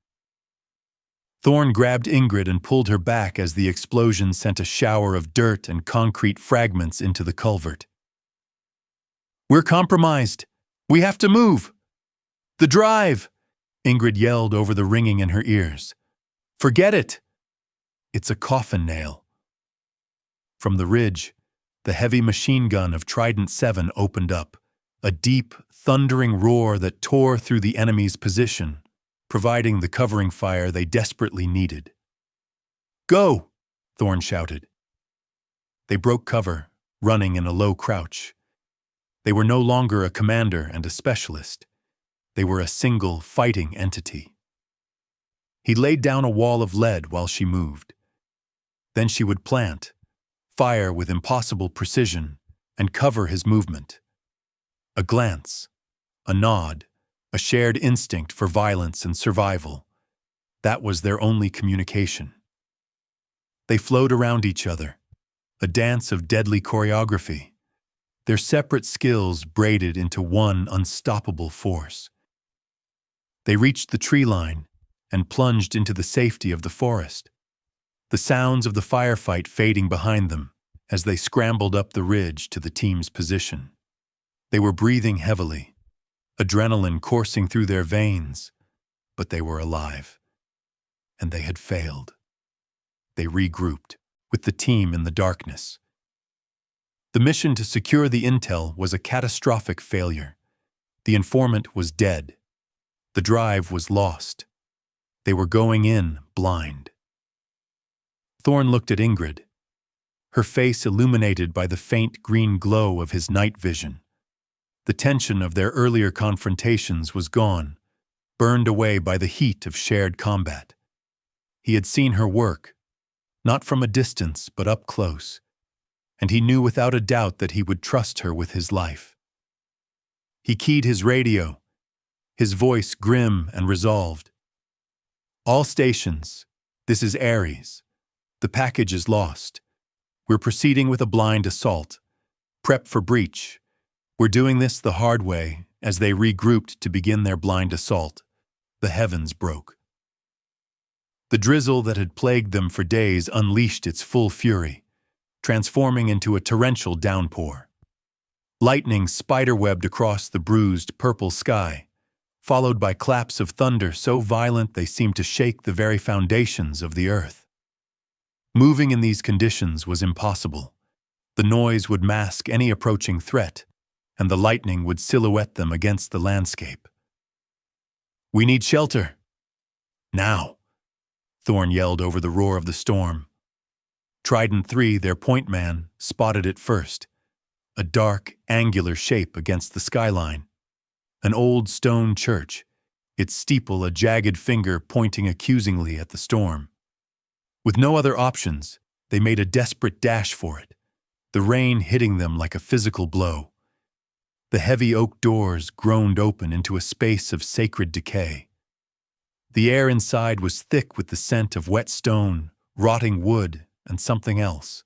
Thorn grabbed Ingrid and pulled her back as the explosion sent a shower of dirt and concrete fragments into the culvert. "We're compromised. We have to move. The drive!" Ingrid yelled over the ringing in her ears. "Forget it. It's a coffin nail." From the ridge, the heavy machine gun of Trident 7 opened up, a deep, thundering roar that tore through the enemy's position, providing the covering fire they desperately needed. "Go!" Thorn shouted. They broke cover, running in a low crouch. They were no longer a commander and a specialist. They were a single, fighting entity. He laid down a wall of lead while she moved. Then she would plant, fire with impossible precision, and cover his movement. A glance, a nod, a shared instinct for violence and survival. That was their only communication. They flowed around each other, a dance of deadly choreography, their separate skills braided into one unstoppable force. They reached the tree line and plunged into the safety of the forest, the sounds of the firefight fading behind them as they scrambled up the ridge to the team's position. They were breathing heavily, adrenaline coursing through their veins, but they were alive. And they had failed. They regrouped, with the team in the darkness. The mission to secure the intel was a catastrophic failure. The informant was dead. The drive was lost. They were going in blind. Thorn looked at Ingrid, her face illuminated by the faint green glow of his night vision. The tension of their earlier confrontations was gone, burned away by the heat of shared combat. He had seen her work, not from a distance but up close, and he knew without a doubt that he would trust her with his life. He keyed his radio, his voice grim and resolved. "All stations, this is Ares. The package is lost. We're proceeding with a blind assault. Prep for breach. We're doing this the hard way." As they regrouped to begin their blind assault, the heavens broke. The drizzle that had plagued them for days unleashed its full fury, transforming into a torrential downpour. Lightning spiderwebbed across the bruised purple sky, followed by claps of thunder so violent they seemed to shake the very foundations of the earth. Moving in these conditions was impossible. The noise would mask any approaching threat, and the lightning would silhouette them against the landscape. "We need shelter. Now!" Thorn yelled over the roar of the storm. Trident 3, their point man, spotted it first, a dark, angular shape against the skyline. An old stone church, its steeple a jagged finger pointing accusingly at the storm. With no other options, they made a desperate dash for it, the rain hitting them like a physical blow. The heavy oak doors groaned open into a space of sacred decay. The air inside was thick with the scent of wet stone, rotting wood, and something else.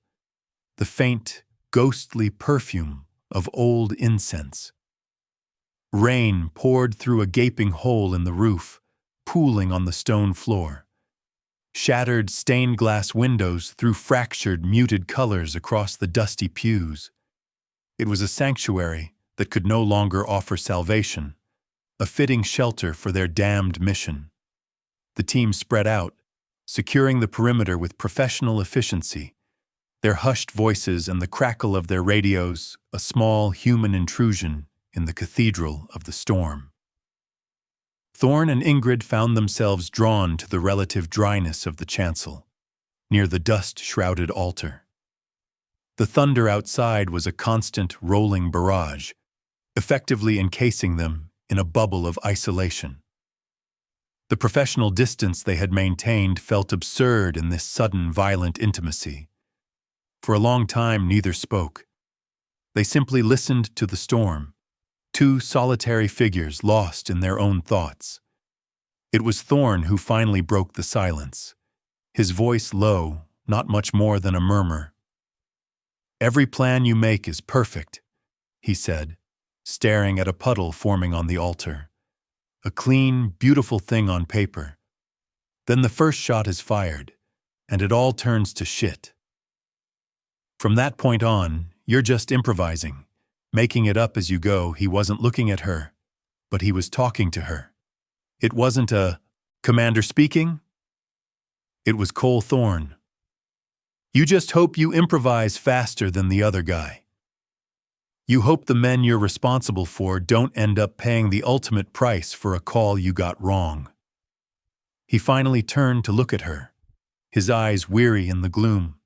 The faint, ghostly perfume of old incense. Rain poured through a gaping hole in the roof, pooling on the stone floor. Shattered stained glass windows threw fractured, muted colors across the dusty pews. It was a sanctuary that could no longer offer salvation, a fitting shelter for their damned mission. The team spread out, securing the perimeter with professional efficiency, their hushed voices and the crackle of their radios a small human intrusion in the cathedral of the storm. Thorn and Ingrid found themselves drawn to the relative dryness of the chancel, near the dust-shrouded altar. The thunder outside was a constant rolling barrage, effectively encasing them in a bubble of isolation. The professional distance they had maintained felt absurd in this sudden violent intimacy. For a long time, neither spoke. They simply listened to the storm, two solitary figures lost in their own thoughts. It was Thorn who finally broke the silence, his voice low, not much more than a murmur. "Every plan you make is perfect," he said, staring at a puddle forming on the altar. "A clean, beautiful thing on paper. Then the first shot is fired, and it all turns to shit. From that point on, you're just improvising, making it up as you go." He wasn't looking at her, but he was talking to her. It wasn't a commander speaking. It was Cole Thorn. "You just hope you improvise faster than the other guy. You hope the men you're responsible for don't end up paying the ultimate price for a call you got wrong." He finally turned to look at her, his eyes weary in the gloom.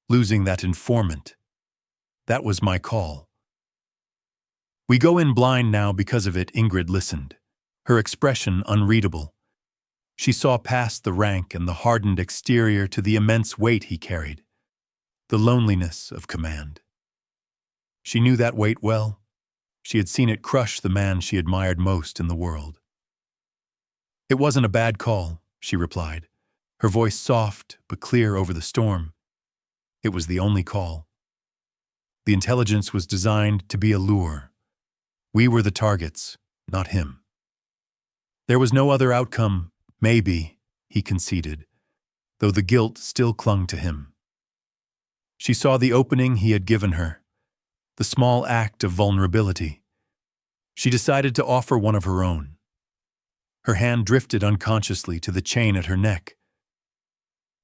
"Losing that informant. That was my call. We go in blind now because of it." Ingrid listened, her expression unreadable. She saw past the rank and the hardened exterior to the immense weight he carried, the loneliness of command. She knew that weight well. She had seen it crush the man she admired most in the world. "It wasn't a bad call," she replied, her voice soft but clear over the storm. "It was the only call. The intelligence was designed to be a lure. We were the targets, not him. There was no other outcome, maybe," he conceded, though the guilt still clung to him. She saw the opening he had given her, the small act of vulnerability. She decided to offer one of her own. Her hand drifted unconsciously to the chain at her neck.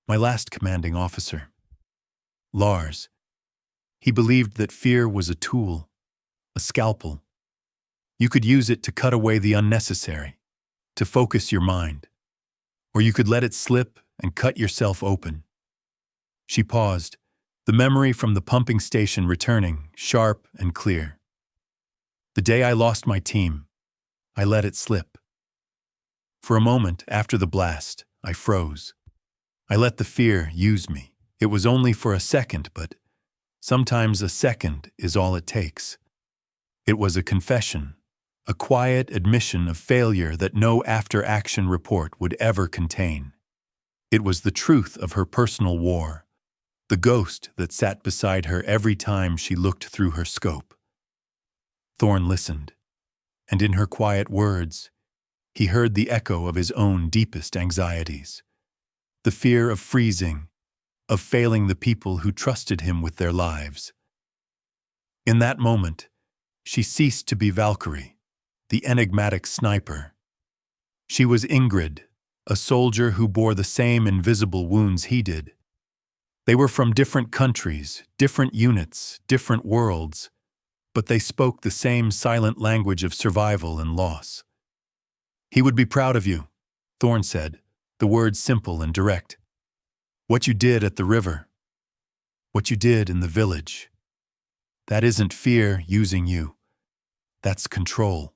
"My last commanding officer, Lars. He believed that fear was a tool, a scalpel. You could use it to cut away the unnecessary, to focus your mind. Or you could let it slip and cut yourself open." She paused, the memory from the pumping station returning, sharp and clear. "The day I lost my team, I let it slip. For a moment after the blast, I froze. I let the fear use me. It was only for a second, but sometimes a second is all it takes." It was a confession, a quiet admission of failure that no after-action report would ever contain. It was the truth of her personal war, the ghost that sat beside her every time she looked through her scope. Thorn listened, and in her quiet words, he heard the echo of his own deepest anxieties. The fear of freezing, of failing the people who trusted him with their lives. In that moment, she ceased to be Valkyrie, the enigmatic sniper. She was Ingrid, a soldier who bore the same invisible wounds he did. They were from different countries, different units, different worlds, but they spoke the same silent language of survival and loss. "He would be proud of you," Thorn said, the words simple and direct. "What you did at the river, what you did in the village. That isn't fear using you. That's control."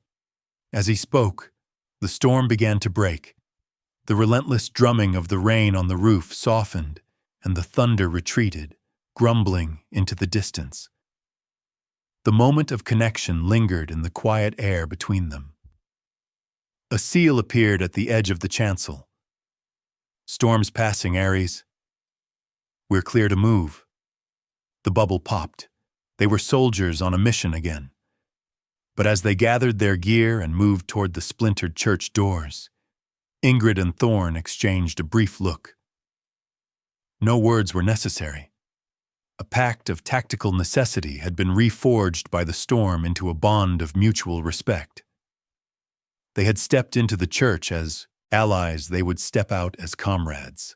As he spoke, The storm began to break. The relentless drumming of the rain on the roof softened, and the thunder retreated, grumbling into the distance. The moment of connection lingered in the quiet air between them. A seal appeared at the edge of the chancel. "Storm's passing, Ares. We're clear to move." The bubble popped. They were soldiers on a mission again. But as they gathered their gear and moved toward the splintered church doors, Ingrid and Thorn exchanged a brief look. No words were necessary. A pact of tactical necessity had been reforged by the storm into a bond of mutual respect. They had stepped into the church as allies. They would step out as comrades.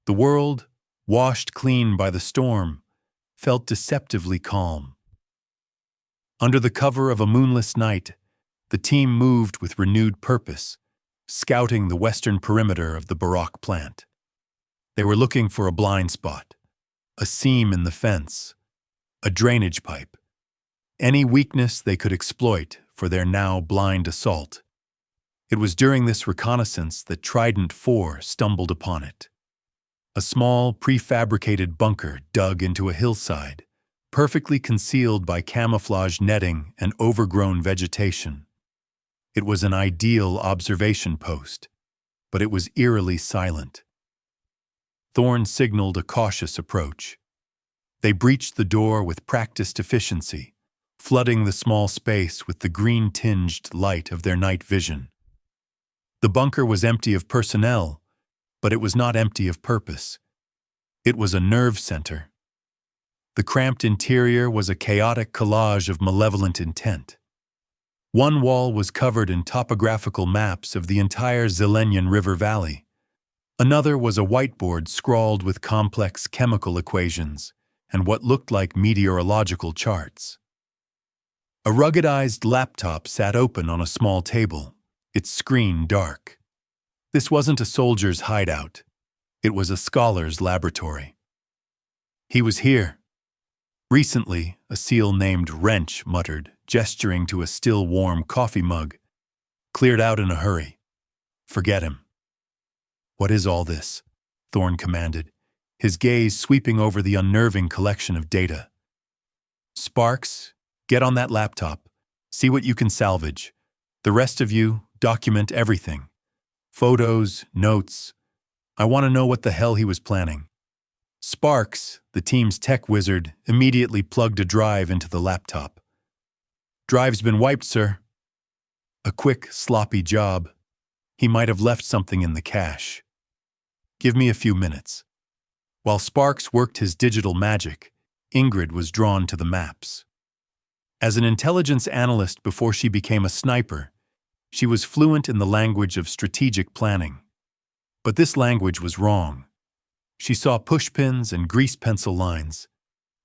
The world, washed clean by the storm, felt deceptively calm. Under the cover of a moonless night, the team moved with renewed purpose, scouting the western perimeter of the Baroque plant. They were looking for a blind spot, a seam in the fence, a drainage pipe, any weakness they could exploit for their now blind assault. It was during this reconnaissance that Trident 4 stumbled upon it. A small, prefabricated bunker dug into a hillside, perfectly concealed by camouflage netting and overgrown vegetation. It was an ideal observation post, but it was eerily silent. Thorn signaled a cautious approach. They breached the door with practiced efficiency, flooding the small space with the green-tinged light of their night vision. The bunker was empty of personnel, but it was not empty of purpose. It was a nerve center. The cramped interior was a chaotic collage of malevolent intent. One wall was covered in topographical maps of the entire Zelenian River Valley. Another was a whiteboard scrawled with complex chemical equations and what looked like meteorological charts. A ruggedized laptop sat open on a small table, its screen dark. This wasn't a soldier's hideout. It was a scholar's laboratory. "He was here." "Recently," a SEAL named Wrench muttered, gesturing to a still warm coffee mug. "Cleared out in a hurry. Forget him." "What is all this?" Thorn commanded, his gaze sweeping over the unnerving collection of data. "Sparks, get on that laptop. See what you can salvage. The rest of you, document everything. Photos, notes. I want to know what the hell he was planning." Sparks, the team's tech wizard, immediately plugged a drive into the laptop. "Drive's been wiped, sir." A quick, sloppy job. He might have left something in the cache. "Give me a few minutes." While Sparks worked his digital magic, Ingrid was drawn to the maps. As an intelligence analyst before she became a sniper, she was fluent in the language of strategic planning. But this language was wrong. She saw pushpins and grease pencil lines,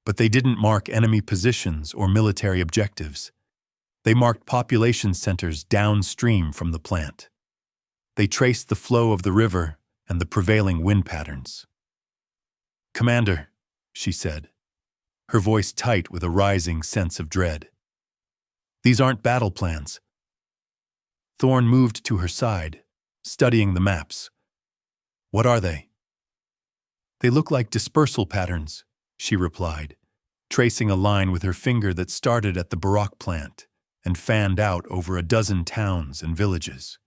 but they didn't mark enemy positions or military objectives. They marked population centers downstream from the plant. They traced the flow of the river and the prevailing wind patterns. "Commander," she said, her voice tight with a rising sense of dread. "These aren't battle plans." Thorn moved to her side, studying the maps. "What are they?" "They look like dispersal patterns," she replied, tracing a line with her finger that started at the Baroque plant and fanned out over a dozen towns and villages.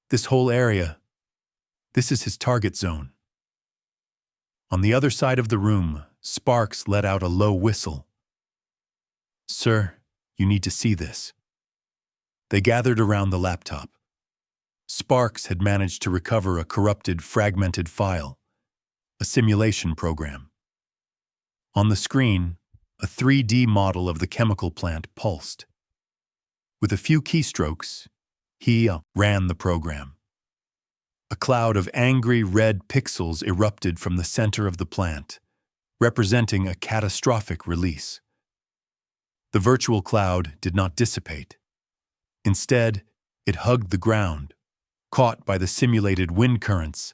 "This whole area, this is his target zone." On the other side of the room, Sparks let out a low whistle. "Sir, you need to see this." They gathered around the laptop. Sparks had managed to recover a corrupted, fragmented file, a simulation program. On the screen, a 3D model of the chemical plant pulsed. With a few keystrokes, he ran the program. A cloud of angry red pixels erupted from the center of the plant, representing a catastrophic release. The virtual cloud did not dissipate. Instead, it hugged the ground, caught by the simulated wind currents,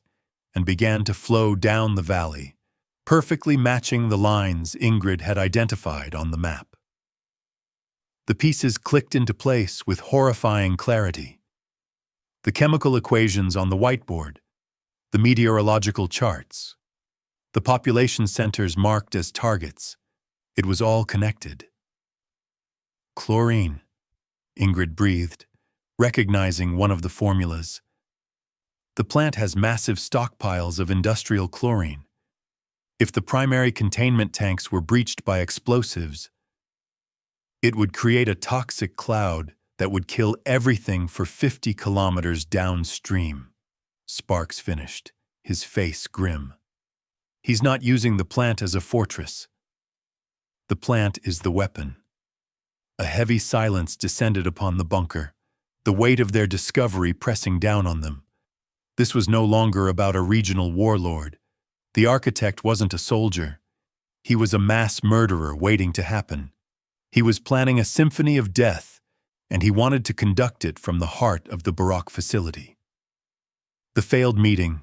and began to flow down the valley, perfectly matching the lines Ingrid had identified on the map. The pieces clicked into place with horrifying clarity. The chemical equations on the whiteboard, the meteorological charts, the population centers marked as targets. It was all connected. Chlorine, Ingrid breathed, recognizing one of the formulas. The plant has massive stockpiles of industrial chlorine. If the primary containment tanks were breached by explosives, it would create a toxic cloud that would kill everything for 50 kilometers downstream. Sparks finished, his face grim. He's not using the plant as a fortress. The plant is the weapon. A heavy silence descended upon the bunker, the weight of their discovery pressing down on them. This was no longer about a regional warlord. The architect wasn't a soldier. He was a mass murderer waiting to happen. He was planning a symphony of death, and he wanted to conduct it from the heart of the Baroque facility. The failed meeting,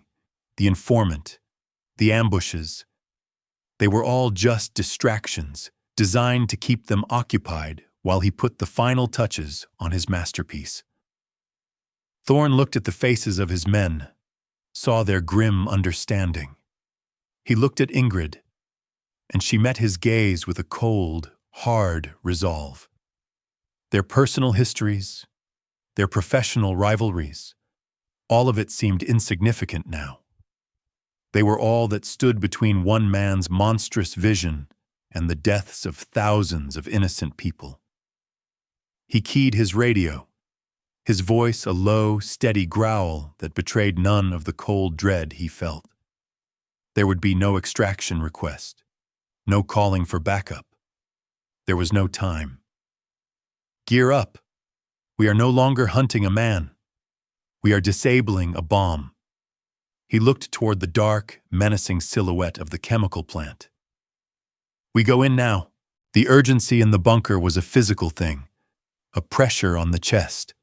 the informant, the ambushes, they were all just distractions, designed to keep them occupied while he put the final touches on his masterpiece. Thorn looked at the faces of his men, saw their grim understanding. He looked at Ingrid, and she met his gaze with a cold, hard resolve. Their personal histories, their professional rivalries, all of it seemed insignificant now. They were all that stood between one man's monstrous vision and the deaths of thousands of innocent people. He keyed his radio, his voice a low, steady growl that betrayed none of the cold dread he felt. There would be no extraction request, no calling for backup. There was no time. Gear up. We are no longer hunting a man. We are disabling a bomb. He looked toward the dark, menacing silhouette of the chemical plant. We go in now. The urgency in the bunker was a physical thing, a pressure on the chest.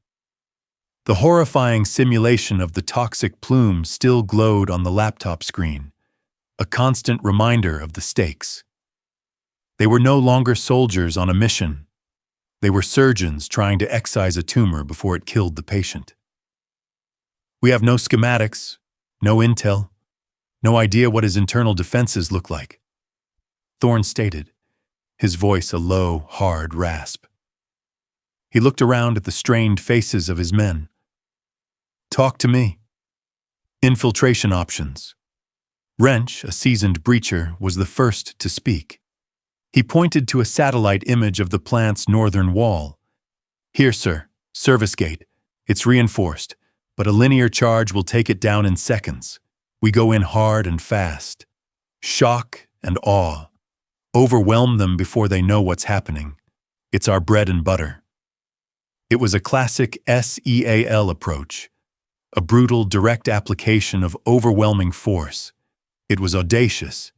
The horrifying simulation of the toxic plume still glowed on the laptop screen, a constant reminder of the stakes. They were no longer soldiers on a mission. They were surgeons trying to excise a tumor before it killed the patient. We have no schematics, no intel, no idea what his internal defenses look like, Thorn stated, his voice a low, hard rasp. He looked around at the strained faces of his men. Talk to me. Infiltration options. Wrench, a seasoned breacher, was the first to speak. He pointed to a satellite image of the plant's northern wall. Here, sir, service gate. It's reinforced, but a linear charge will take it down in seconds. We go in hard and fast. Shock and awe. Overwhelm them before they know what's happening. It's our bread and butter. It was a classic SEAL approach, a brutal, direct application of overwhelming force. It was audacious,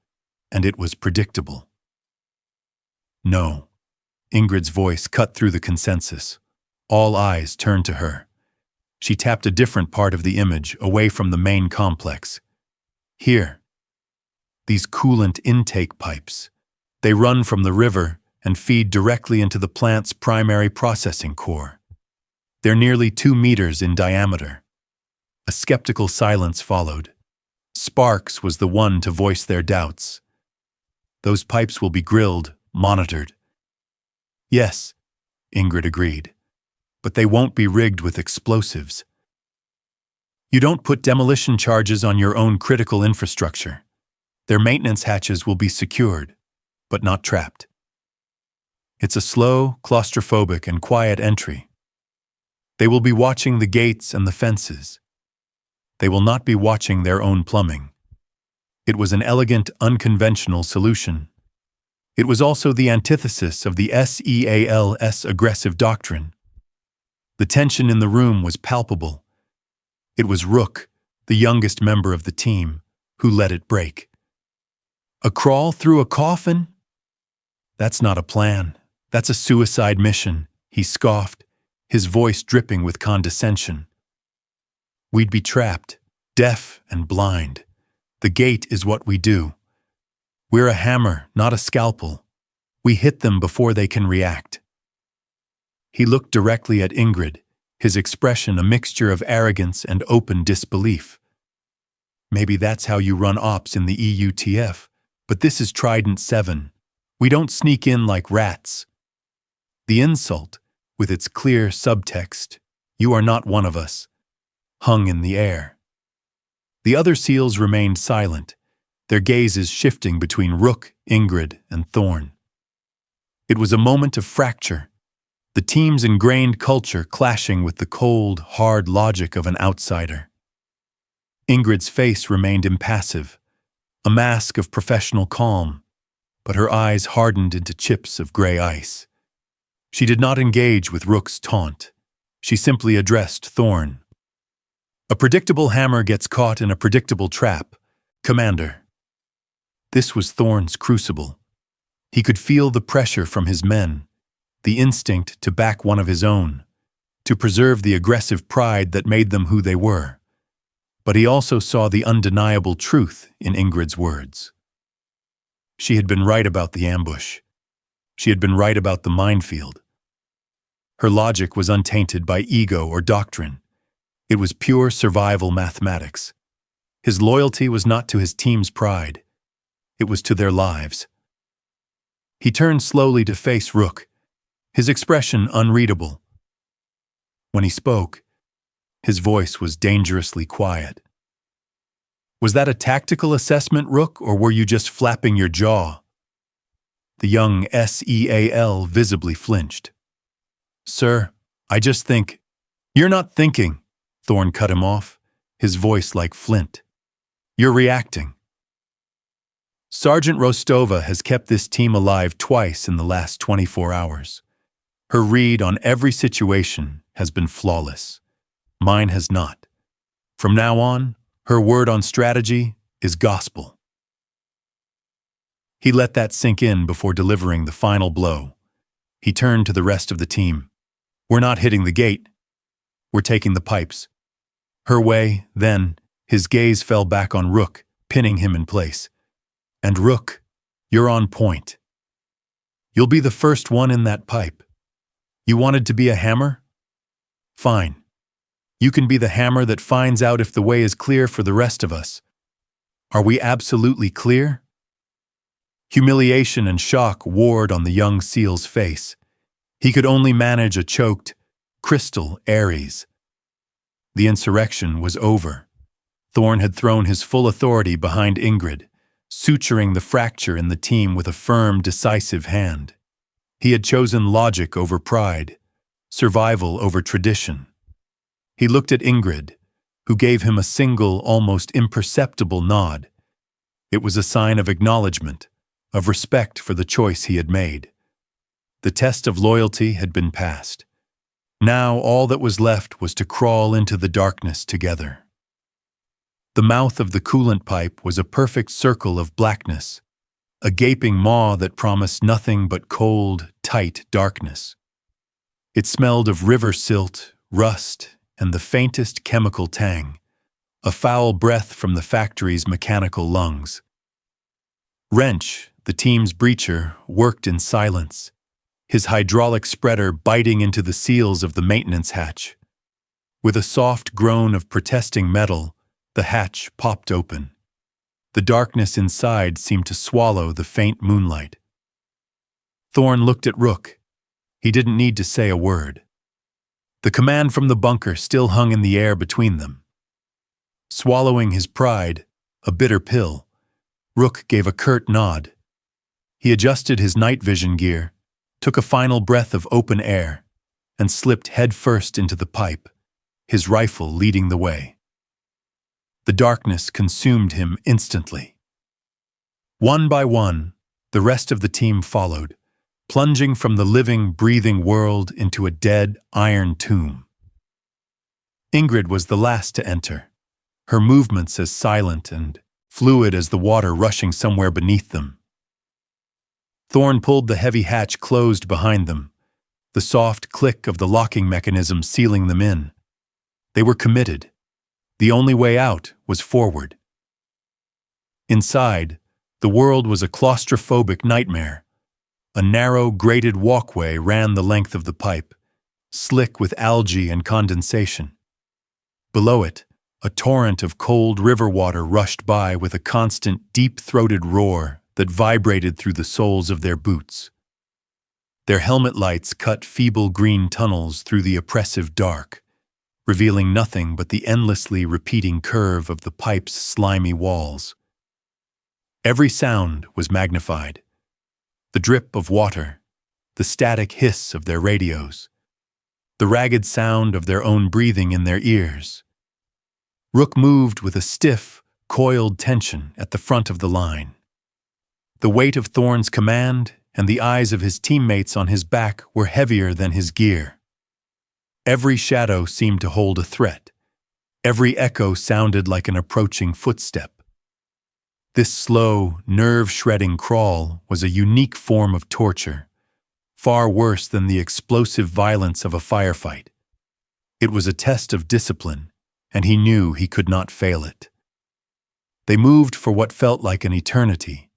and it was predictable. No. Ingrid's voice cut through the consensus. All eyes turned to her. She tapped a different part of the image, away from the main complex. Here. These coolant intake pipes. They run from the river and feed directly into the plant's primary processing core. They're nearly 2 meters in diameter. A skeptical silence followed. Sparks was the one to voice their doubts. Those pipes will be grilled, monitored. Yes, Ingrid agreed, but they won't be rigged with explosives. You don't put demolition charges on your own critical infrastructure. Their maintenance hatches will be secured, but not trapped. It's a slow, claustrophobic, and quiet entry. They will be watching the gates and the fences. They will not be watching their own plumbing. It was an elegant, unconventional solution. It was also the antithesis of the SEAL's aggressive doctrine. The tension in the room was palpable. It was Rook, the youngest member of the team, who let it break. A crawl through a coffin? That's not a plan. That's a suicide mission, he scoffed, his voice dripping with condescension. We'd be trapped, deaf and blind. The gate is what we do. We're a hammer, not a scalpel. We hit them before they can react. He looked directly at Ingrid, his expression a mixture of arrogance and open disbelief. Maybe that's how you run ops in the EUTF, but this is Trident 7. We don't sneak in like rats. The insult, with its clear subtext, "You are not one of us," hung in the air. The other SEALs remained silent, their gazes shifting between Rook, Ingrid, and Thorn. It was a moment of fracture, the team's ingrained culture clashing with the cold, hard logic of an outsider. Ingrid's face remained impassive, a mask of professional calm, but her eyes hardened into chips of gray ice. She did not engage with Rook's taunt. She simply addressed Thorn. "A predictable hammer gets caught in a predictable trap, Commander." This was Thorn's crucible. He could feel the pressure from his men, the instinct to back one of his own, to preserve the aggressive pride that made them who they were. But he also saw the undeniable truth in Ingrid's words. She had been right about the ambush. She had been right about the minefield. Her logic was untainted by ego or doctrine. It was pure survival mathematics. His loyalty was not to his team's pride. It was to their lives. He turned slowly to face Rook, his expression unreadable. When he spoke, his voice was dangerously quiet. "Was that a tactical assessment, Rook, or were you just flapping your jaw?" The young SEAL visibly flinched. "Sir, I just think—" "You're not thinking," Thorn cut him off, his voice like flint. "You're reacting. Sergeant Rostova has kept this team alive twice in the last 24 hours. Her read on every situation has been flawless. Mine has not. From now on, her word on strategy is gospel." He let that sink in before delivering the final blow. He turned to the rest of the team. "We're not hitting the gate. We're taking the pipes." Her way, then, his gaze fell back on Rook, pinning him in place. "And Rook, you're on point. You'll be the first one in that pipe. You wanted to be a hammer? Fine. You can be the hammer that finds out if the way is clear for the rest of us. Are we absolutely clear?" Humiliation and shock warred on the young SEAL's face. He could only manage a choked, crystal Ares. The insurrection was over. Thorn had thrown his full authority behind Ingrid, suturing the fracture in the team with a firm, decisive hand. He had chosen logic over pride, survival over tradition. He looked at Ingrid, who gave him a single, almost imperceptible nod. It was a sign of acknowledgement, of respect for the choice he had made. The test of loyalty had been passed. Now all that was left was to crawl into the darkness together. The mouth of the coolant pipe was a perfect circle of blackness, a gaping maw that promised nothing but cold, tight darkness. It smelled of river silt, rust, and the faintest chemical tang, a foul breath from the factory's mechanical lungs. Wrench, the team's breacher, worked in silence, his hydraulic spreader biting into the seals of the maintenance hatch. With a soft groan of protesting metal, the hatch popped open. The darkness inside seemed to swallow the faint moonlight. Thorn looked at Rook. He didn't need to say a word. The command from the bunker still hung in the air between them. Swallowing his pride, a bitter pill, Rook gave a curt nod. He adjusted his night vision gear, took a final breath of open air, and slipped headfirst into the pipe, his rifle leading the way. The darkness consumed him instantly. One by one, the rest of the team followed, plunging from the living, breathing world into a dead, iron tomb. Ingrid was the last to enter, her movements as silent and fluid as the water rushing somewhere beneath them. Thorn pulled the heavy hatch closed behind them, the soft click of the locking mechanism sealing them in. They were committed. The only way out was forward. Inside, the world was a claustrophobic nightmare. A narrow, grated walkway ran the length of the pipe, slick with algae and condensation. Below it, a torrent of cold river water rushed by with a constant, deep-throated roar that vibrated through the soles of their boots. Their helmet lights cut feeble green tunnels through the oppressive dark, revealing nothing but the endlessly repeating curve of the pipe's slimy walls. Every sound was magnified. The drip of water, the static hiss of their radios, the ragged sound of their own breathing in their ears. Rook moved with a stiff, coiled tension at the front of the line. The weight of Thorn's command and the eyes of his teammates on his back were heavier than his gear. Every shadow seemed to hold a threat. Every echo sounded like an approaching footstep. This slow, nerve-shredding crawl was a unique form of torture, far worse than the explosive violence of a firefight. It was a test of discipline, and he knew he could not fail it. They moved for what felt like an eternity,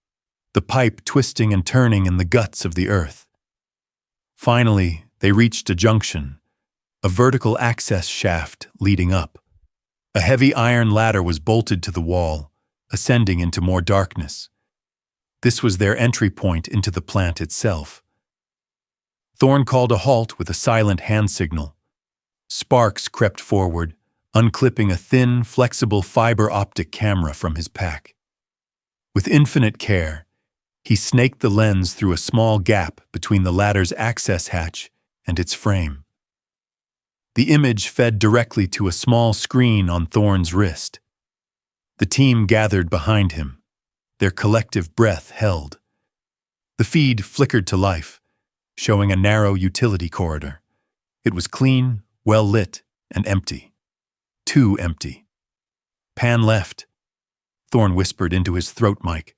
the pipe twisting and turning in the guts of the earth. Finally, they reached a junction, a vertical access shaft leading up. A heavy iron ladder was bolted to the wall, ascending into more darkness. This was their entry point into the plant itself. Thorn called a halt with a silent hand signal. Sparks crept forward, unclipping a thin, flexible fiber-optic camera from his pack. With infinite care, he snaked the lens through a small gap between the ladder's access hatch and its frame. The image fed directly to a small screen on Thorn's wrist. The team gathered behind him, their collective breath held. The feed flickered to life, showing a narrow utility corridor. It was clean, well-lit, and empty. Too empty. "Pan left," Thorn whispered into his throat mic.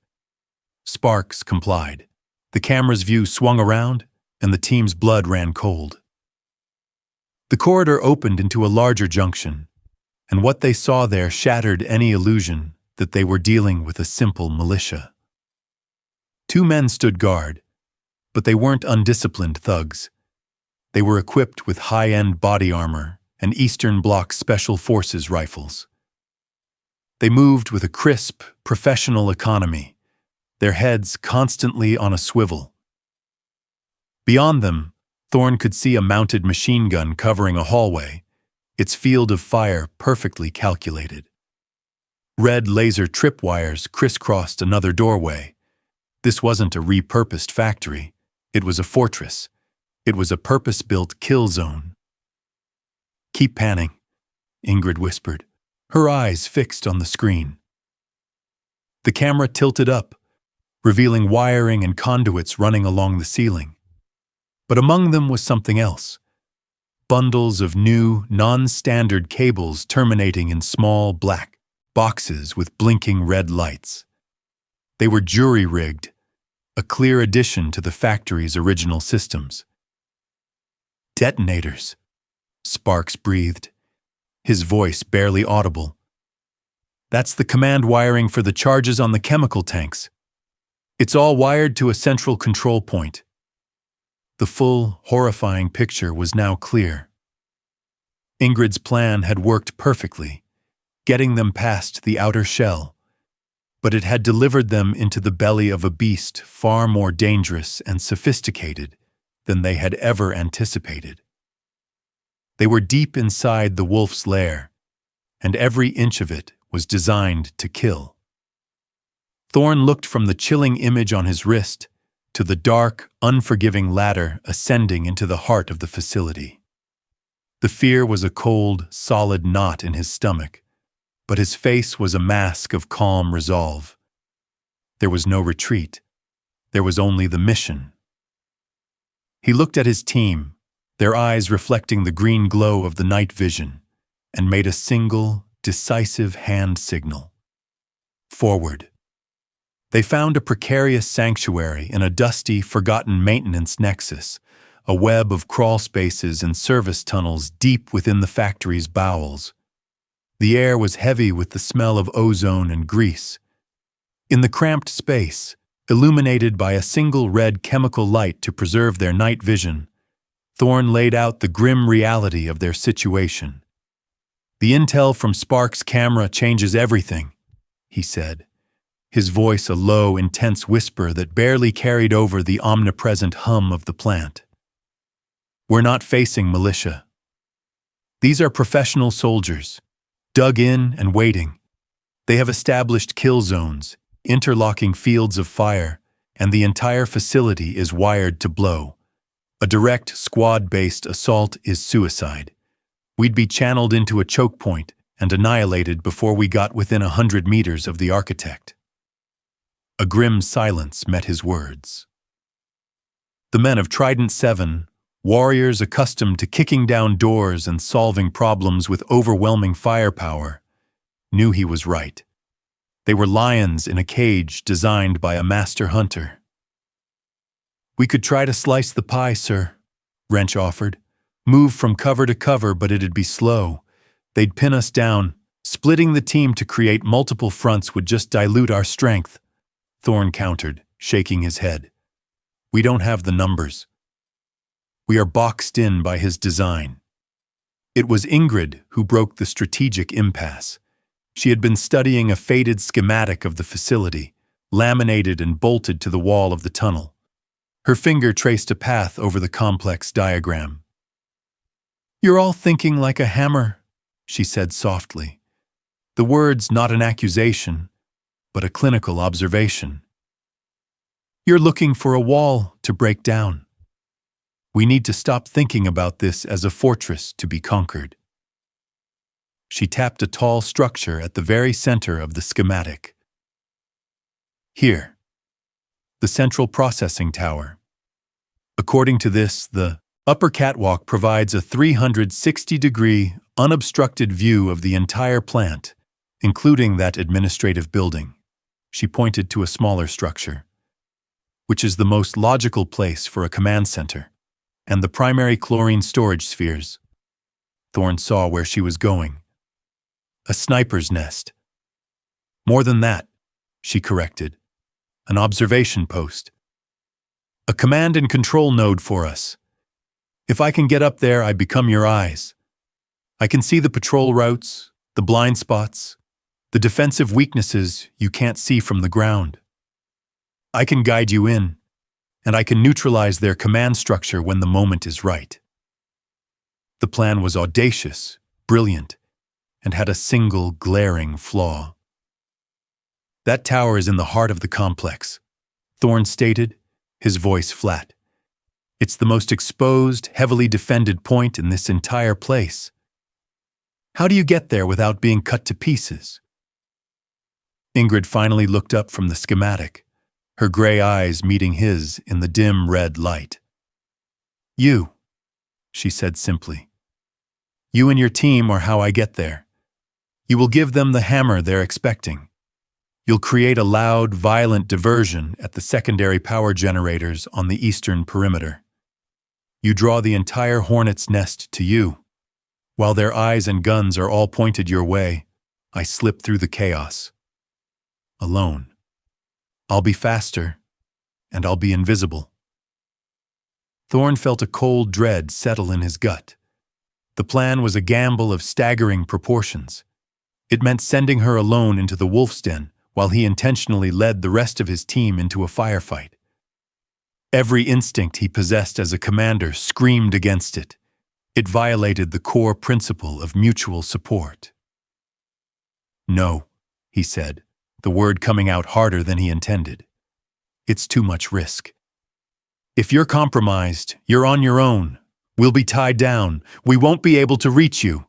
Sparks complied. The camera's view swung around, and the team's blood ran cold. The corridor opened into a larger junction, and what they saw there shattered any illusion that they were dealing with a simple militia. Two men stood guard, but they weren't undisciplined thugs. They were equipped with high-end body armor and Eastern Bloc Special Forces rifles. They moved with a crisp, professional economy, their heads constantly on a swivel. Beyond them, Thorn could see a mounted machine gun covering a hallway, its field of fire perfectly calculated. Red laser tripwires crisscrossed another doorway. This wasn't a repurposed factory. It was a fortress. It was a purpose-built kill zone. "Keep panning," Ingrid whispered, her eyes fixed on the screen. The camera tilted up, revealing wiring and conduits running along the ceiling. But among them was something else. Bundles of new, non-standard cables terminating in small, black boxes with blinking red lights. They were jury-rigged, a clear addition to the factory's original systems. "Detonators," Sparks breathed, his voice barely audible. "That's the command wiring for the charges on the chemical tanks. It's all wired to a central control point." The full, horrifying picture was now clear. Ingrid's plan had worked perfectly, getting them past the outer shell, but it had delivered them into the belly of a beast far more dangerous and sophisticated than they had ever anticipated. They were deep inside the wolf's lair, and every inch of it was designed to kill. Thorn looked from the chilling image on his wrist to the dark, unforgiving ladder ascending into the heart of the facility. The fear was a cold, solid knot in his stomach, but his face was a mask of calm resolve. There was no retreat. There was only the mission. He looked at his team, their eyes reflecting the green glow of the night vision, and made a single, decisive hand signal. Forward. They found a precarious sanctuary in a dusty, forgotten maintenance nexus, a web of crawl spaces and service tunnels deep within the factory's bowels. The air was heavy with the smell of ozone and grease. In the cramped space, illuminated by a single red chemical light to preserve their night vision, Thorn laid out the grim reality of their situation. "The intel from Spark's camera changes everything," he said, his voice a low, intense whisper that barely carried over the omnipresent hum of the plant. "We're not facing militia. These are professional soldiers, dug in and waiting. They have established kill zones, interlocking fields of fire, and the entire facility is wired to blow. A direct, squad-based assault is suicide. We'd be channeled into a choke point and annihilated before we got within 100 meters of the architect." A grim silence met his words. The men of Trident 7, warriors accustomed to kicking down doors and solving problems with overwhelming firepower, knew he was right. They were lions in a cage designed by a master hunter. "We could try to slice the pie, sir," Wrench offered. "Move from cover to cover, but it'd be slow. They'd pin us down. Splitting the team to create multiple fronts would just dilute our strength," Thorn countered, shaking his head. "We don't have the numbers. We are boxed in by his design." It was Ingrid who broke the strategic impasse. She had been studying a faded schematic of the facility, laminated and bolted to the wall of the tunnel. Her finger traced a path over the complex diagram. "You're all thinking like a hammer," she said softly. The words not an accusation, but a clinical observation. "You're looking for a wall to break down. We need to stop thinking about this as a fortress to be conquered." She tapped a tall structure at the very center of the schematic. "Here, the central processing tower. According to this, the upper catwalk provides a 360-degree, unobstructed view of the entire plant, including that administrative building." She pointed to a smaller structure, "which is the most logical place for a command center, and the primary chlorine storage spheres." Thorn saw where she was going. "A sniper's nest." "More than that," she corrected. "An observation post. A command and control node for us. If I can get up there, I become your eyes. I can see the patrol routes, the blind spots, the defensive weaknesses you can't see from the ground. I can guide you in, and I can neutralize their command structure when the moment is right." The plan was audacious, brilliant, and had a single glaring flaw. "That tower is in the heart of the complex," Thorn stated, his voice flat. "It's the most exposed, heavily defended point in this entire place. How do you get there without being cut to pieces?" Ingrid finally looked up from the schematic, her gray eyes meeting his in the dim red light. "You," she said simply. "You and your team are how I get there. You will give them the hammer they're expecting. You'll create a loud, violent diversion at the secondary power generators on the eastern perimeter. You draw the entire hornet's nest to you. While their eyes and guns are all pointed your way, I slip through the chaos. Alone. I'll be faster, and I'll be invisible." Thorn felt a cold dread settle in his gut. The plan was a gamble of staggering proportions. It meant sending her alone into the wolf's den, while he intentionally led the rest of his team into a firefight. Every instinct he possessed as a commander screamed against it. It violated the core principle of mutual support. "No," he said, the word coming out harder than he intended. "It's too much risk. If you're compromised, you're on your own. We'll be tied down. We won't be able to reach you.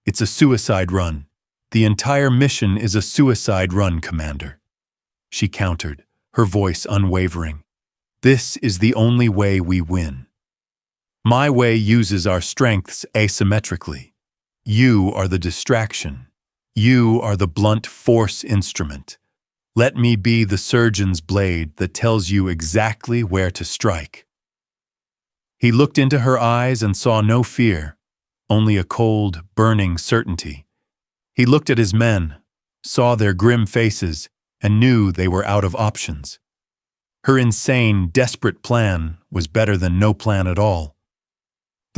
It's a suicide run. The entire mission is a suicide run, Commander," she countered, her voice unwavering. "This is the only way we win. My way uses our strengths asymmetrically. You are the distraction. You are the blunt force instrument. Let me be the surgeon's blade that tells you exactly where to strike." He looked into her eyes and saw no fear, only a cold, burning certainty. He looked at his men, saw their grim faces, and knew they were out of options. Her insane, desperate plan was better than no plan at all.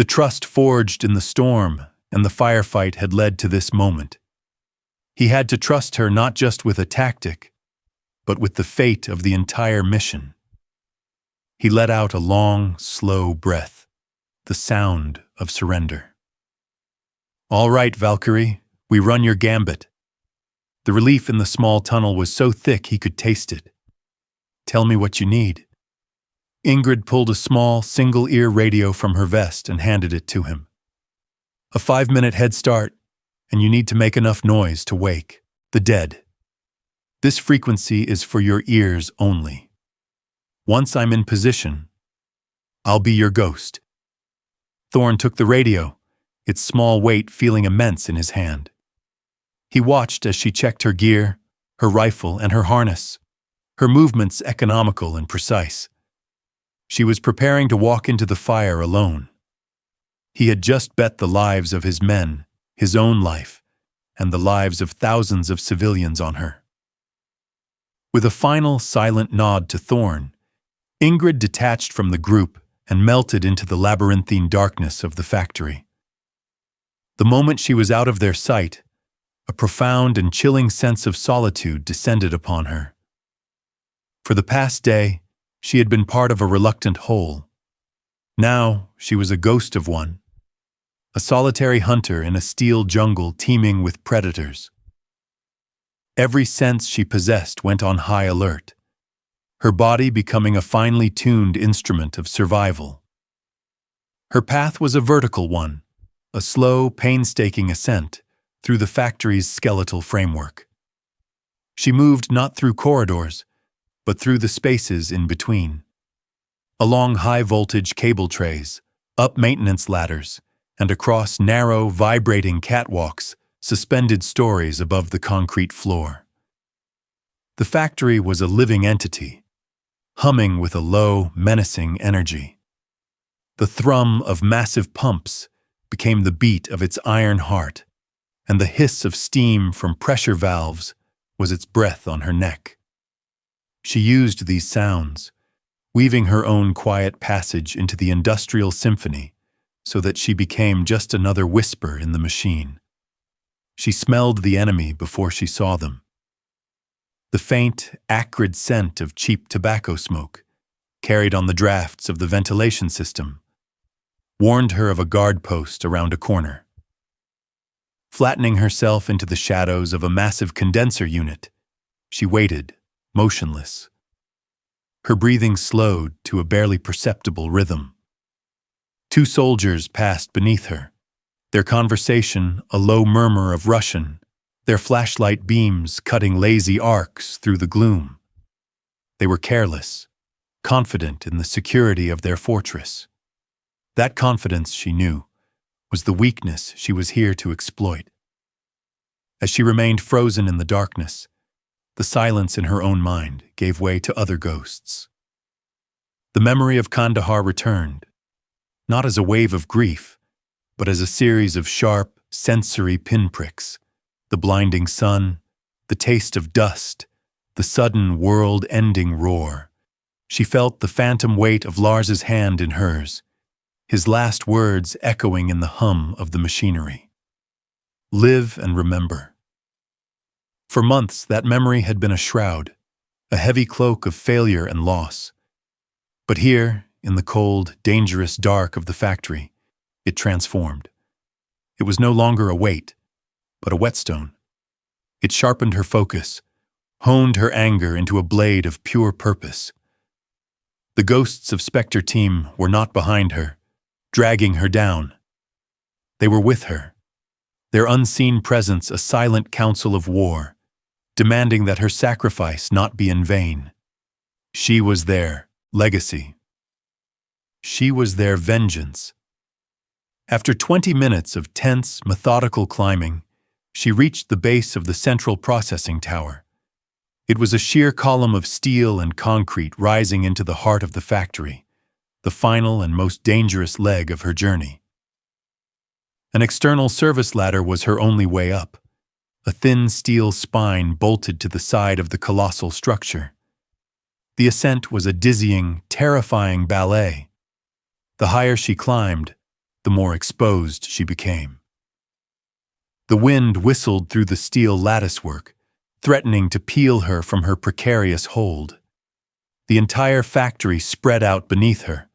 The trust forged in the storm and the firefight had led to this moment. He had to trust her not just with a tactic, but with the fate of the entire mission. He let out a long, slow breath, the sound of surrender. "All right, Valkyrie, we run your gambit." The relief in the small tunnel was so thick he could taste it. "Tell me what you need." Ingrid pulled a small, single-ear radio from her vest and handed it to him. "A 5-minute head start, and you need to make enough noise to wake the dead. This frequency is for your ears only. Once I'm in position, I'll be your ghost." Thorn took the radio, its small weight feeling immense in his hand. He watched as she checked her gear, her rifle, and her harness, her movements economical and precise. She was preparing to walk into the fire alone. He had just bet the lives of his men, his own life, and the lives of thousands of civilians on her. With a final silent nod to Thorn, Ingrid detached from the group and melted into the labyrinthine darkness of the factory. The moment she was out of their sight, a profound and chilling sense of solitude descended upon her. For the past day, she had been part of a reluctant whole. Now she was a ghost of one, a solitary hunter in a steel jungle teeming with predators. Every sense she possessed went on high alert, her body becoming a finely tuned instrument of survival. Her path was a vertical one, a slow, painstaking ascent through the factory's skeletal framework. She moved not through corridors, but through the spaces in between. Along high-voltage cable trays, up maintenance ladders, and across narrow, vibrating catwalks suspended stories above the concrete floor. The factory was a living entity, humming with a low, menacing energy. The thrum of massive pumps became the beat of its iron heart, and the hiss of steam from pressure valves was its breath on her neck. She used these sounds, weaving her own quiet passage into the industrial symphony so that she became just another whisper in the machine. She smelled the enemy before she saw them. The faint, acrid scent of cheap tobacco smoke, carried on the drafts of the ventilation system, warned her of a guard post around a corner. Flattening herself into the shadows of a massive condenser unit, she waited, motionless. Her breathing slowed to a barely perceptible rhythm. 2 soldiers passed beneath her, their conversation a low murmur of Russian, their flashlight beams cutting lazy arcs through the gloom. They were careless, confident in the security of their fortress. That confidence, she knew, was the weakness she was here to exploit. As she remained frozen in the darkness, the silence in her own mind gave way to other ghosts. The memory of Kandahar returned, not as a wave of grief, but as a series of sharp, sensory pinpricks, the blinding sun, the taste of dust, the sudden world-ending roar. She felt the phantom weight of Lars's hand in hers, his last words echoing in the hum of the machinery. Live and remember. For months, that memory had been a shroud, a heavy cloak of failure and loss. But here, in the cold, dangerous dark of the factory, it transformed. It was no longer a weight, but a whetstone. It sharpened her focus, honed her anger into a blade of pure purpose. The ghosts of Spectre Team were not behind her, dragging her down. They were with her, their unseen presence a silent council of war, demanding that her sacrifice not be in vain. She was their legacy. She was their vengeance. After 20 minutes of tense, methodical climbing, she reached the base of the central processing tower. It was a sheer column of steel and concrete rising into the heart of the factory, the final and most dangerous leg of her journey. An external service ladder was her only way up, a thin steel spine bolted to the side of the colossal structure. The ascent was a dizzying, terrifying ballet. The higher she climbed, the more exposed she became. The wind whistled through the steel latticework, threatening to peel her from her precarious hold. The entire factory spread out beneath her,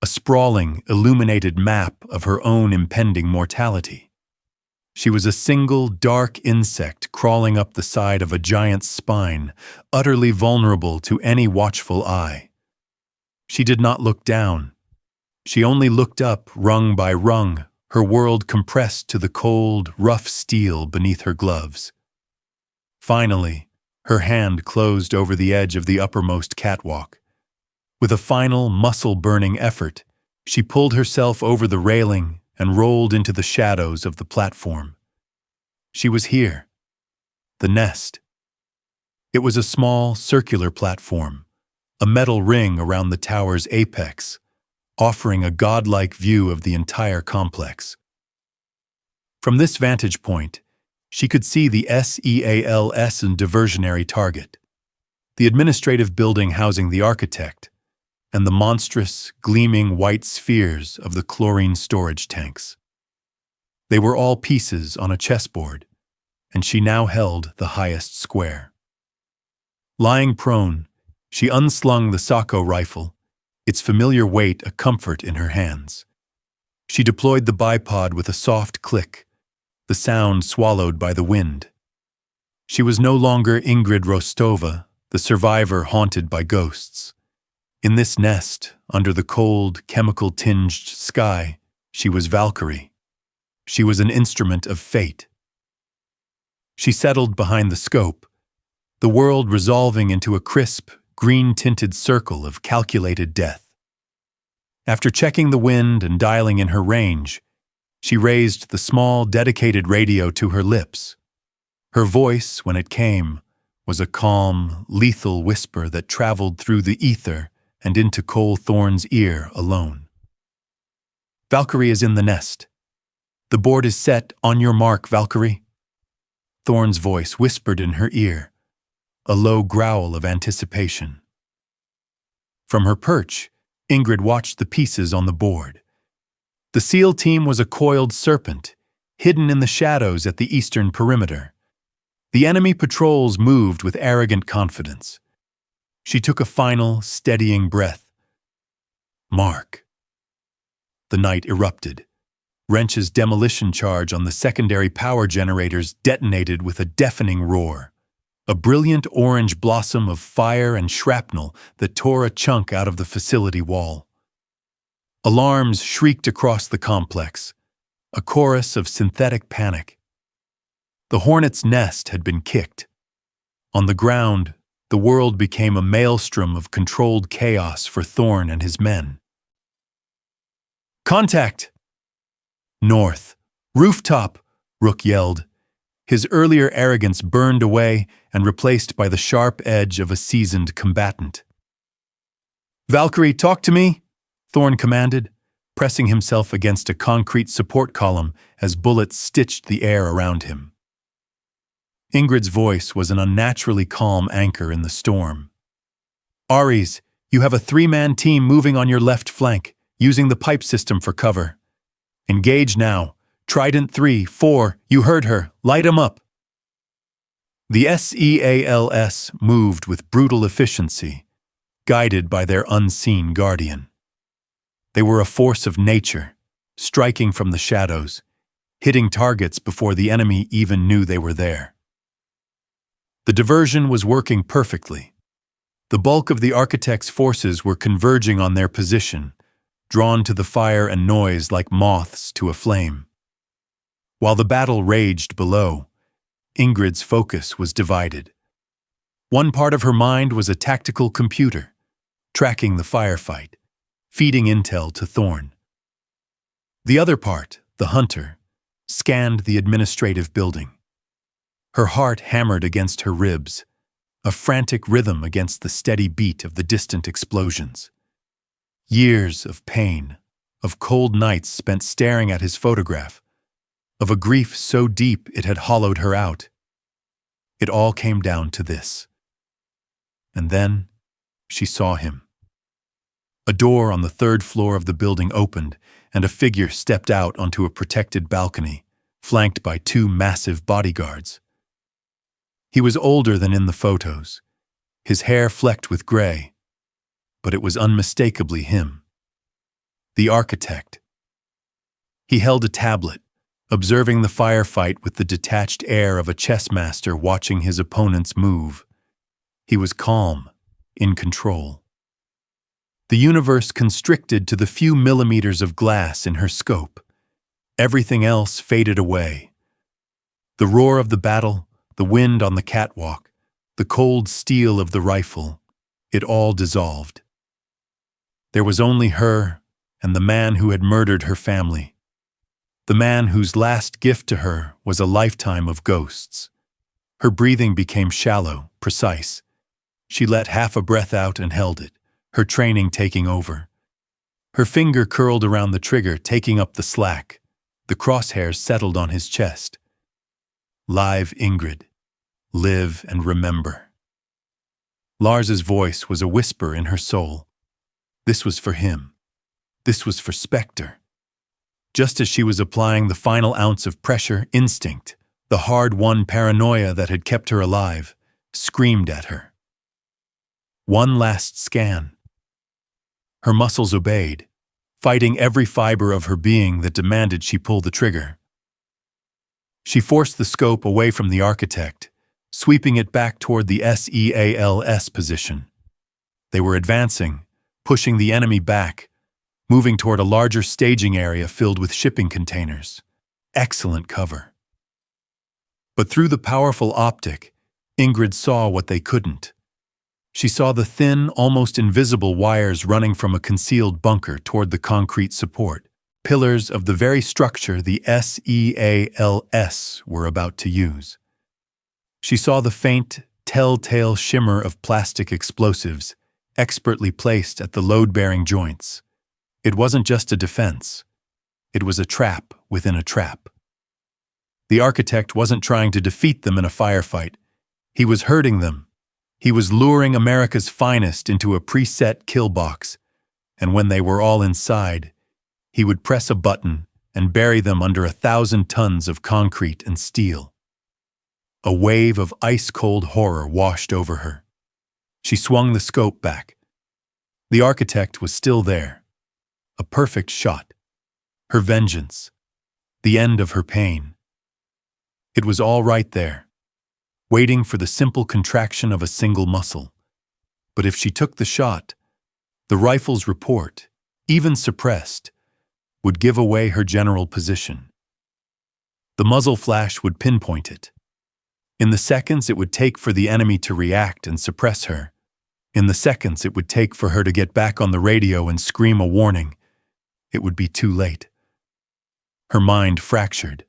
a sprawling, illuminated map of her own impending mortality. She was a single, dark insect crawling up the side of a giant's spine, utterly vulnerable to any watchful eye. She did not look down. She only looked up, rung by rung, her world compressed to the cold, rough steel beneath her gloves. Finally, her hand closed over the edge of the uppermost catwalk. With a final, muscle-burning effort, she pulled herself over the railing and rolled into the shadows of the platform. She was here. The nest. It was a small, circular platform, a metal ring around the tower's apex, offering a godlike view of the entire complex. From this vantage point, she could see the SEAL's diversionary target, the administrative building housing the architect, and the monstrous, gleaming white spheres of the chlorine storage tanks. They were all pieces on a chessboard, and she now held the highest square. Lying prone, she unslung the Sacco rifle, its familiar weight a comfort in her hands. She deployed the bipod with a soft click, the sound swallowed by the wind. She was no longer Ingrid Rostova, the survivor haunted by ghosts. In this nest, under the cold, chemical-tinged sky, she was Valkyrie. She was an instrument of fate. She settled behind the scope, the world resolving into a crisp, green-tinted circle of calculated death. After checking the wind and dialing in her range, she raised the small, dedicated radio to her lips. Her voice, when it came, was a calm, lethal whisper that traveled through the ether and into Cole Thorne's ear alone. Valkyrie is in the nest. The board is set. On your mark, Valkyrie. Thorne's voice whispered in her ear, a low growl of anticipation. From her perch, Ingrid watched the pieces on the board. The SEAL team was a coiled serpent, hidden in the shadows at the eastern perimeter. The enemy patrols moved with arrogant confidence. She took a final, steadying breath. Mark. The night erupted. Wrench's demolition charge on the secondary power generators detonated with a deafening roar, a brilliant orange blossom of fire and shrapnel that tore a chunk out of the facility wall. Alarms shrieked across the complex, a chorus of synthetic panic. The hornet's nest had been kicked. On the ground, the world became a maelstrom of controlled chaos for Thorne and his men. Contact! North. Rooftop! Rook yelled. His earlier arrogance burned away and replaced by the sharp edge of a seasoned combatant. Valkyrie, talk to me, Thorne commanded, pressing himself against a concrete support column as bullets stitched the air around him. Ingrid's voice was an unnaturally calm anchor in the storm. Ares, you have a 3-man team moving on your left flank, using the pipe system for cover. Engage now. Trident 3, 4, you heard her. Light 'em up. The SEALs moved with brutal efficiency, guided by their unseen guardian. They were a force of nature, striking from the shadows, hitting targets before the enemy even knew they were there. The diversion was working perfectly. The bulk of the architect's forces were converging on their position, drawn to the fire and noise like moths to a flame. While the battle raged below, Ingrid's focus was divided. One part of her mind was a tactical computer, tracking the firefight, feeding intel to Thorne. The other part, the hunter, scanned the administrative building. Her heart hammered against her ribs, a frantic rhythm against the steady beat of the distant explosions. Years of pain, of cold nights spent staring at his photograph, of a grief so deep it had hollowed her out. It all came down to this. And then she saw him. A door on the third floor of the building opened, and a figure stepped out onto a protected balcony, flanked by two massive bodyguards. He was older than in the photos, his hair flecked with gray, but it was unmistakably him. The architect. He held a tablet, observing the firefight with the detached air of a chess master watching his opponents move. He was calm, in control. The universe constricted to the few millimeters of glass in her scope. Everything else faded away. The roar of the battle, the wind on the catwalk, the cold steel of the rifle, it all dissolved. There was only her and the man who had murdered her family. The man whose last gift to her was a lifetime of ghosts. Her breathing became shallow, precise. She let half a breath out and held it, her training taking over. Her finger curled around the trigger, taking up the slack. The crosshairs settled on his chest. Live Ingrid. Live and remember. Lars's voice was a whisper in her soul. This was for him. This was for Spectre. Just as she was applying the final ounce of pressure, instinct, the hard-won paranoia that had kept her alive, screamed at her. One last scan. Her muscles obeyed, fighting every fiber of her being that demanded she pull the trigger. She forced the scope away from the architect, sweeping it back toward the SEALS position. They were advancing, pushing the enemy back, moving toward a larger staging area filled with shipping containers. Excellent cover. But through the powerful optic, Ingrid saw what they couldn't. She saw the thin, almost invisible wires running from a concealed bunker toward the concrete support, pillars of the very structure the SEALS were about to use. She saw the faint, telltale shimmer of plastic explosives, expertly placed at the load-bearing joints. It wasn't just a defense. It was a trap within a trap. The architect wasn't trying to defeat them in a firefight. He was hurting them. He was luring America's finest into a preset kill box, and when they were all inside, he would press a button and bury them under 1,000 tons of concrete and steel. A wave of ice-cold horror washed over her. She swung the scope back. The architect was still there. A perfect shot. Her vengeance. The end of her pain. It was all right there, waiting for the simple contraction of a single muscle. But if she took the shot, the rifle's report, even suppressed, would give away her general position. The muzzle flash would pinpoint it. In the seconds it would take for the enemy to react and suppress her, in the seconds it would take for her to get back on the radio and scream a warning, it would be too late. Her mind fractured.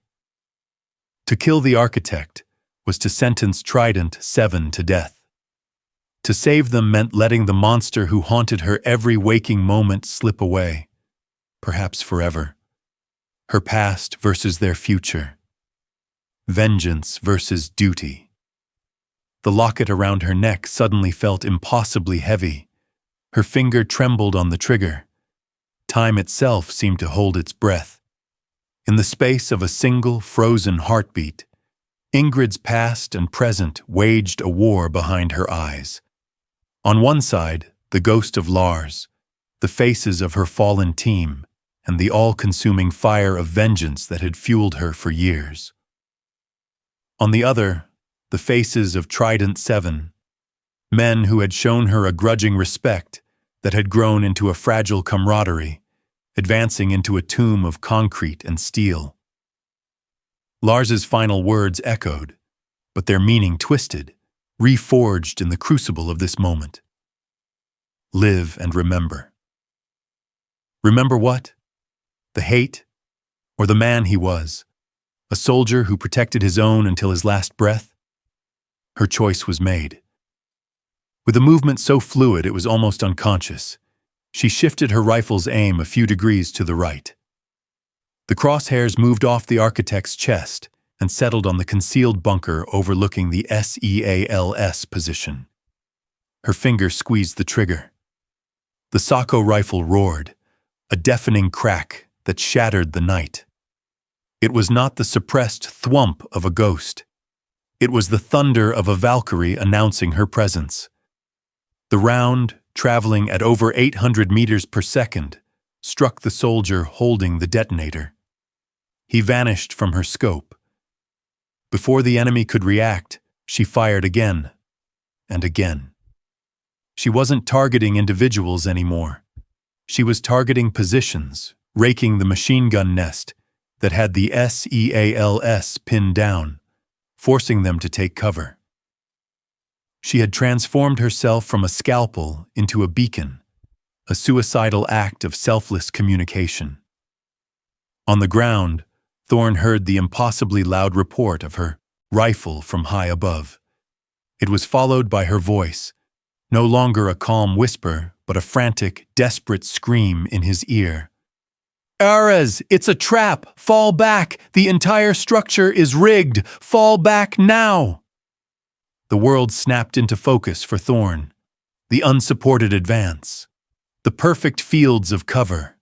To kill the architect was to sentence Trident 7 to death. To save them meant letting the monster who haunted her every waking moment slip away, perhaps forever. Her past versus their future. Vengeance versus duty. The locket around her neck suddenly felt impossibly heavy. Her finger trembled on the trigger. Time itself seemed to hold its breath. In the space of a single, frozen heartbeat, Ingrid's past and present waged a war behind her eyes. On one side, the ghost of Lars, the faces of her fallen team, and the all-consuming fire of vengeance that had fueled her for years. On the other, the faces of Trident 7, men who had shown her a grudging respect that had grown into a fragile camaraderie, advancing into a tomb of concrete and steel. Lars's final words echoed, but their meaning twisted, reforged in the crucible of this moment. Live and remember. Remember what? The hate, or the man he was? A soldier who protected his own until his last breath? Her choice was made. With a movement so fluid it was almost unconscious, she shifted her rifle's aim a few degrees to the right. The crosshairs moved off the architect's chest and settled on the concealed bunker overlooking the SEALS position. Her finger squeezed the trigger. The Sako rifle roared, a deafening crack that shattered the night. It was not the suppressed thwump of a ghost. It was the thunder of a Valkyrie announcing her presence. The round, traveling at over 800 meters per second, struck the soldier holding the detonator. He vanished from her scope. Before the enemy could react, she fired again and again. She wasn't targeting individuals anymore. She was targeting positions, raking the machine gun nest that had the SEALS pinned down, forcing them to take cover. She had transformed herself from a scalpel into a beacon, a suicidal act of selfless communication. On the ground, Thorn heard the impossibly loud report of her rifle from high above. It was followed by her voice, no longer a calm whisper, but a frantic, desperate scream in his ear. "Ares, it's a trap! Fall back! The entire structure is rigged! Fall back now!" The world snapped into focus for Thorn. The unsupported advance. The perfect fields of cover.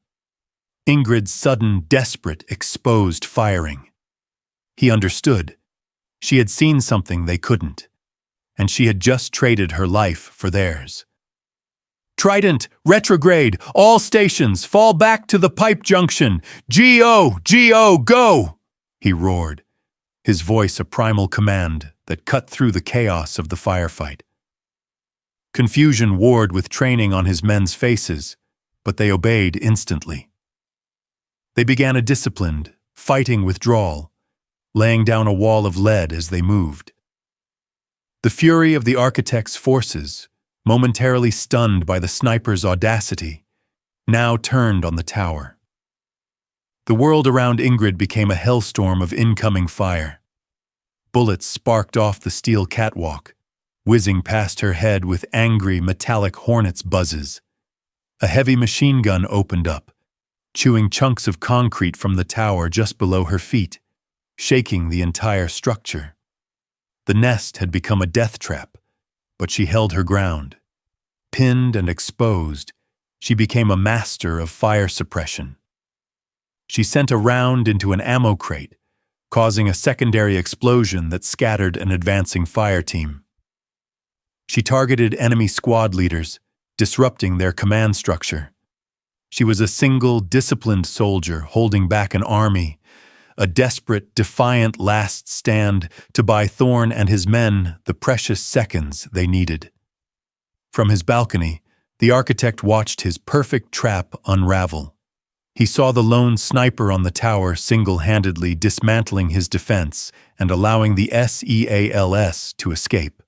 Ingrid's sudden, desperate, exposed firing. He understood. She had seen something they couldn't, and she had just traded her life for theirs. "Trident, retrograde! All stations, fall back to the pipe junction! GO! Go!" he roared, his voice a primal command that cut through the chaos of the firefight. Confusion warred with training on his men's faces, but they obeyed instantly. They began a disciplined, fighting withdrawal, laying down a wall of lead as they moved. The fury of the architect's forces, momentarily stunned by the sniper's audacity, now turned on the tower. The world around Ingrid became a hellstorm of incoming fire. Bullets sparked off the steel catwalk, whizzing past her head with angry metallic hornets' buzzes. A heavy machine gun opened up, chewing chunks of concrete from the tower just below her feet, shaking the entire structure. The nest had become a death trap, but she held her ground. Pinned and exposed, she became a master of fire suppression. She sent a round into an ammo crate, causing a secondary explosion that scattered an advancing fire team. She targeted enemy squad leaders, disrupting their command structure. She was a single, disciplined soldier holding back an army, a desperate, defiant last stand to buy Thorn and his men the precious seconds they needed. From his balcony, the architect watched his perfect trap unravel. He saw the lone sniper on the tower single-handedly dismantling his defense and allowing the SEALS to escape.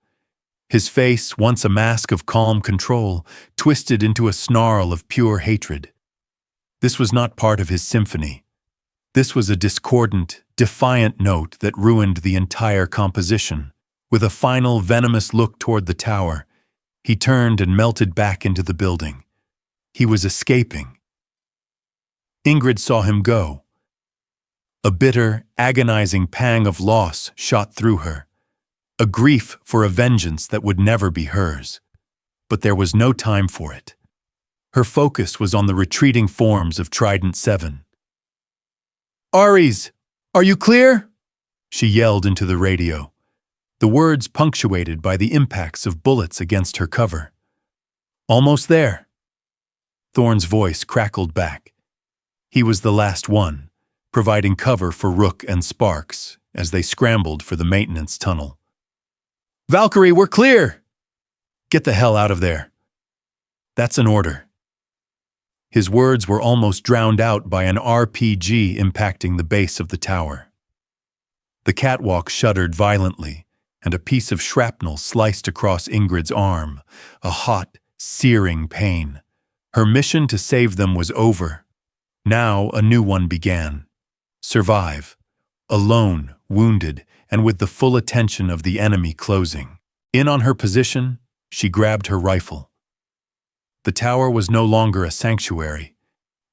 His face, once a mask of calm control, twisted into a snarl of pure hatred. This was not part of his symphony. This was a discordant, defiant note that ruined the entire composition. With a final venomous look toward the tower, he turned and melted back into the building. He was escaping. Ingrid saw him go. A bitter, agonizing pang of loss shot through her. A grief for a vengeance that would never be hers. But there was no time for it. Her focus was on the retreating forms of Trident 7. "Ares, are you clear?" she yelled into the radio, the words punctuated by the impacts of bullets against her cover. "Almost there." Thorn's voice crackled back. He was the last one, providing cover for Rook and Sparks as they scrambled for the maintenance tunnel. "Valkyrie, we're clear!" "Get the hell out of there." "That's an order." His words were almost drowned out by an RPG impacting the base of the tower. The catwalk shuddered violently, and a piece of shrapnel sliced across Ingrid's arm, a hot, searing pain. Her mission to save them was over. Now a new one began. Survive. Alone, wounded, and with the full attention of the enemy closing. In on her position, she grabbed her rifle. The tower was no longer a sanctuary.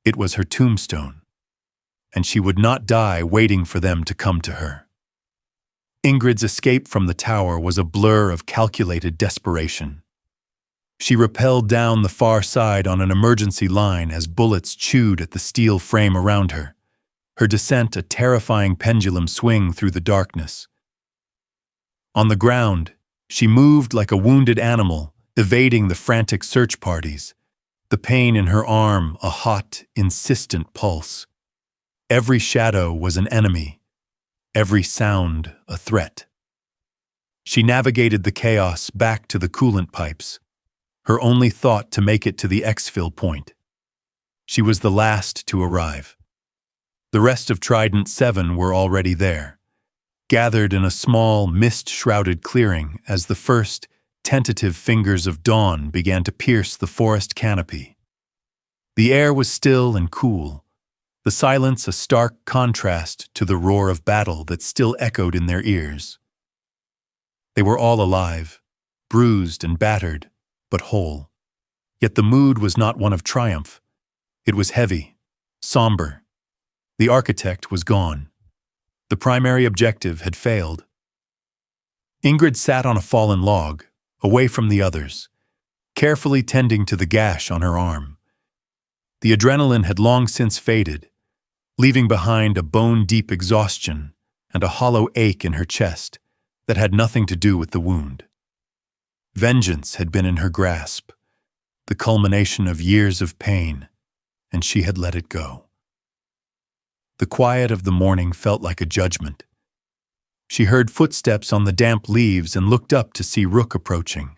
It was her tombstone. And she would not die waiting for them to come to her. Ingrid's escape from the tower was a blur of calculated desperation. She rappelled down the far side on an emergency line as bullets chewed at the steel frame around her, her descent a terrifying pendulum swing through the darkness. On the ground, she moved like a wounded animal, evading the frantic search parties, the pain in her arm a hot, insistent pulse. Every shadow was an enemy, every sound a threat. She navigated the chaos back to the coolant pipes, her only thought to make it to the exfil point. She was the last to arrive. The rest of Trident 7 were already there, gathered in a small, mist-shrouded clearing as the first, tentative fingers of dawn began to pierce the forest canopy. The air was still and cool, the silence a stark contrast to the roar of battle that still echoed in their ears. They were all alive, bruised and battered, but whole. Yet the mood was not one of triumph. It was heavy, somber. The architect was gone. The primary objective had failed. Ingrid sat on a fallen log, away from the others, carefully tending to the gash on her arm. The adrenaline had long since faded, leaving behind a bone-deep exhaustion and a hollow ache in her chest that had nothing to do with the wound. Vengeance had been in her grasp, the culmination of years of pain, and she had let it go. The quiet of the morning felt like a judgment. She heard footsteps on the damp leaves and looked up to see Rook approaching.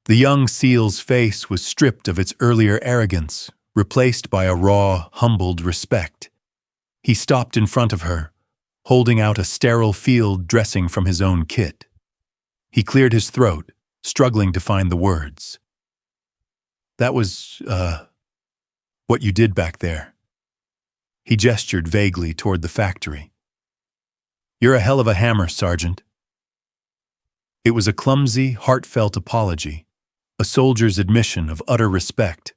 The young seal's face was stripped of its earlier arrogance, replaced by a raw, humbled respect. He stopped in front of her, holding out a sterile field dressing from his own kit. He cleared his throat, struggling to find the words. "That was, what you did back there." He gestured vaguely toward the factory. "You're a hell of a hammer, Sergeant." It was a clumsy, heartfelt apology, a soldier's admission of utter respect.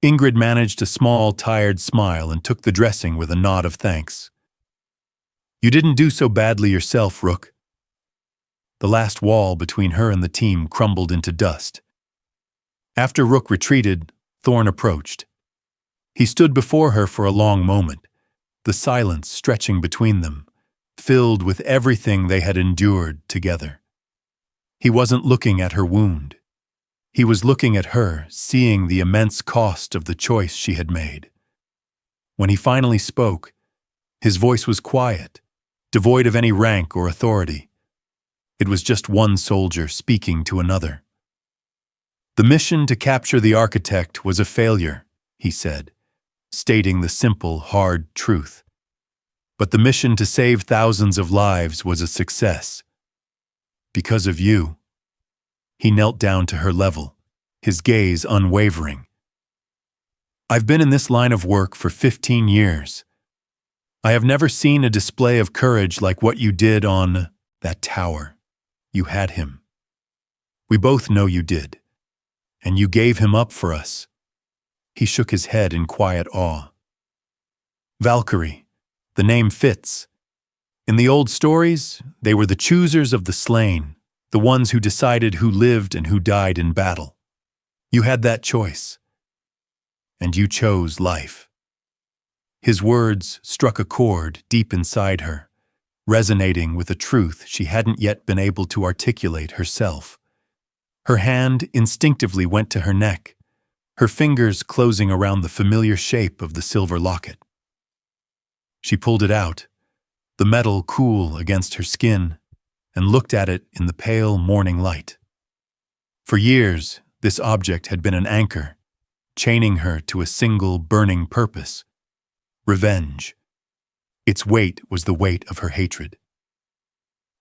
Ingrid managed a small, tired smile and took the dressing with a nod of thanks. "You didn't do so badly yourself, Rook." The last wall between her and the team crumbled into dust. After Rook retreated, Thorn approached. He stood before her for a long moment, the silence stretching between them, filled with everything they had endured together. He wasn't looking at her wound. He was looking at her, seeing the immense cost of the choice she had made. When he finally spoke, his voice was quiet, devoid of any rank or authority. It was just one soldier speaking to another. "The mission to capture the architect was a failure," he said, stating the simple, hard truth. "But the mission to save thousands of lives was a success. Because of you." He knelt down to her level, his gaze unwavering. "I've been in this line of work for 15 years. I have never seen a display of courage like what you did on that tower. You had him. We both know you did. And you gave him up for us." He shook his head in quiet awe. "Valkyrie, the name fits. In the old stories, they were the choosers of the slain, the ones who decided who lived and who died in battle. You had that choice. And you chose life." His words struck a chord deep inside her, resonating with a truth she hadn't yet been able to articulate herself. Her hand instinctively went to her neck, her fingers closing around the familiar shape of the silver locket. She pulled it out, the metal cool against her skin, and looked at it in the pale morning light. For years, this object had been an anchor, chaining her to a single burning purpose: revenge. Its weight was the weight of her hatred.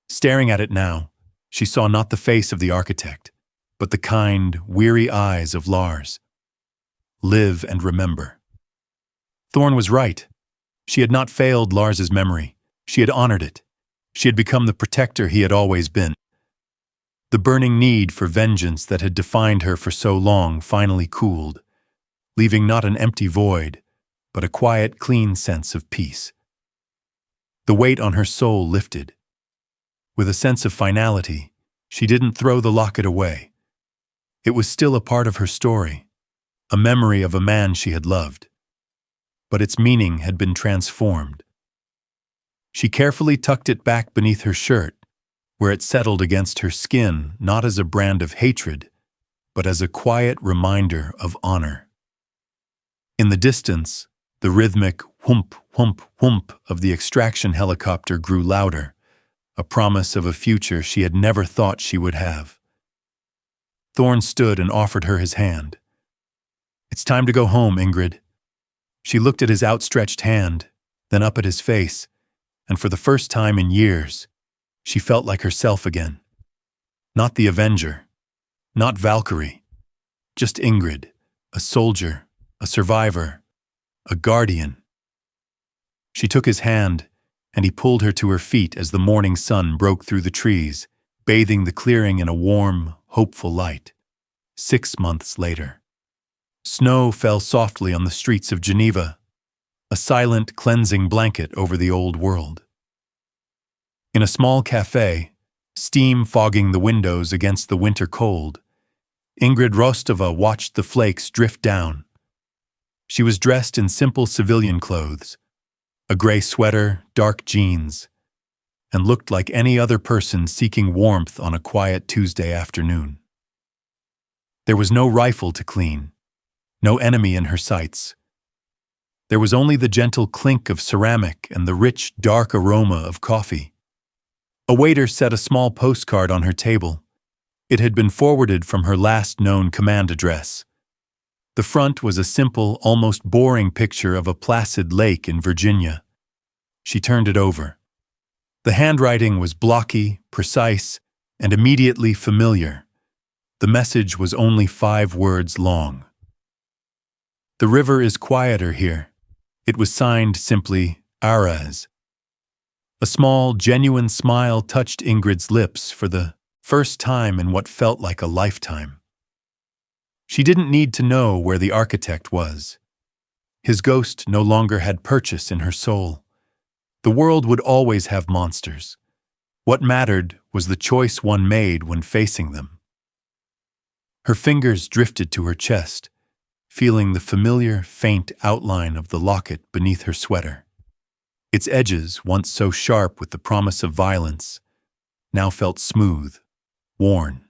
Staring at it now, she saw not the face of the architect, but the kind, weary eyes of Lars. Live and remember. Thorn was right. She had not failed Lars's memory. She had honored it. She had become the protector he had always been. The burning need for vengeance that had defined her for so long finally cooled, leaving not an empty void, but a quiet, clean sense of peace. The weight on her soul lifted. With a sense of finality, she didn't throw the locket away. It was still a part of her story, a memory of a man she had loved. But its meaning had been transformed. She carefully tucked it back beneath her shirt, where it settled against her skin not as a brand of hatred, but as a quiet reminder of honor. In the distance, the rhythmic whoomp, whoomp, whoomp of the extraction helicopter grew louder, a promise of a future she had never thought she would have. Thorn stood and offered her his hand. "It's time to go home, Ingrid." She looked at his outstretched hand, then up at his face, and for the first time in years, she felt like herself again. Not the Avenger, not Valkyrie, just Ingrid, a soldier, a survivor, a guardian. She took his hand, and he pulled her to her feet as the morning sun broke through the trees, bathing the clearing in a warm, hopeful light. 6 months later. Snow fell softly on the streets of Geneva, a silent, cleansing blanket over the old world. In a small cafe, steam fogging the windows against the winter cold, Ingrid Rostova watched the flakes drift down. She was dressed in simple civilian clothes, a gray sweater, dark jeans, and looked like any other person seeking warmth on a quiet Tuesday afternoon. There was no rifle to clean, no enemy in her sights. There was only the gentle clink of ceramic and the rich, dark aroma of coffee. A waiter set a small postcard on her table. It had been forwarded from her last known command address. The front was a simple, almost boring picture of a placid lake in Virginia. She turned it over. The handwriting was blocky, precise, and immediately familiar. The message was only 5 words long. "The river is quieter here." It was signed simply, Araz. A small, genuine smile touched Ingrid's lips for the first time in what felt like a lifetime. She didn't need to know where the architect was. His ghost no longer had purchase in her soul. The world would always have monsters. What mattered was the choice one made when facing them. Her fingers drifted to her chest, feeling the familiar, faint outline of the locket beneath her sweater. Its edges, once so sharp with the promise of violence, now felt smooth, worn.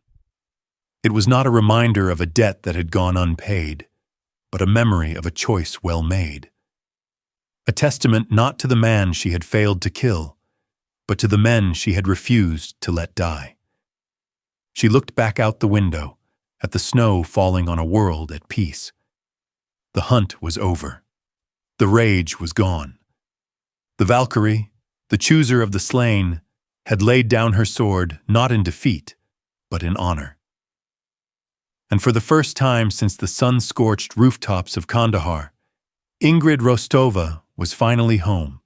It was not a reminder of a debt that had gone unpaid, but a memory of a choice well made. A testament not to the man she had failed to kill, but to the men she had refused to let die. She looked back out the window, at the snow falling on a world at peace. The hunt was over. The rage was gone. The Valkyrie, the chooser of the slain, had laid down her sword not in defeat, but in honor. And for the first time since the sun-scorched rooftops of Kandahar, Ingrid Rostova was finally home.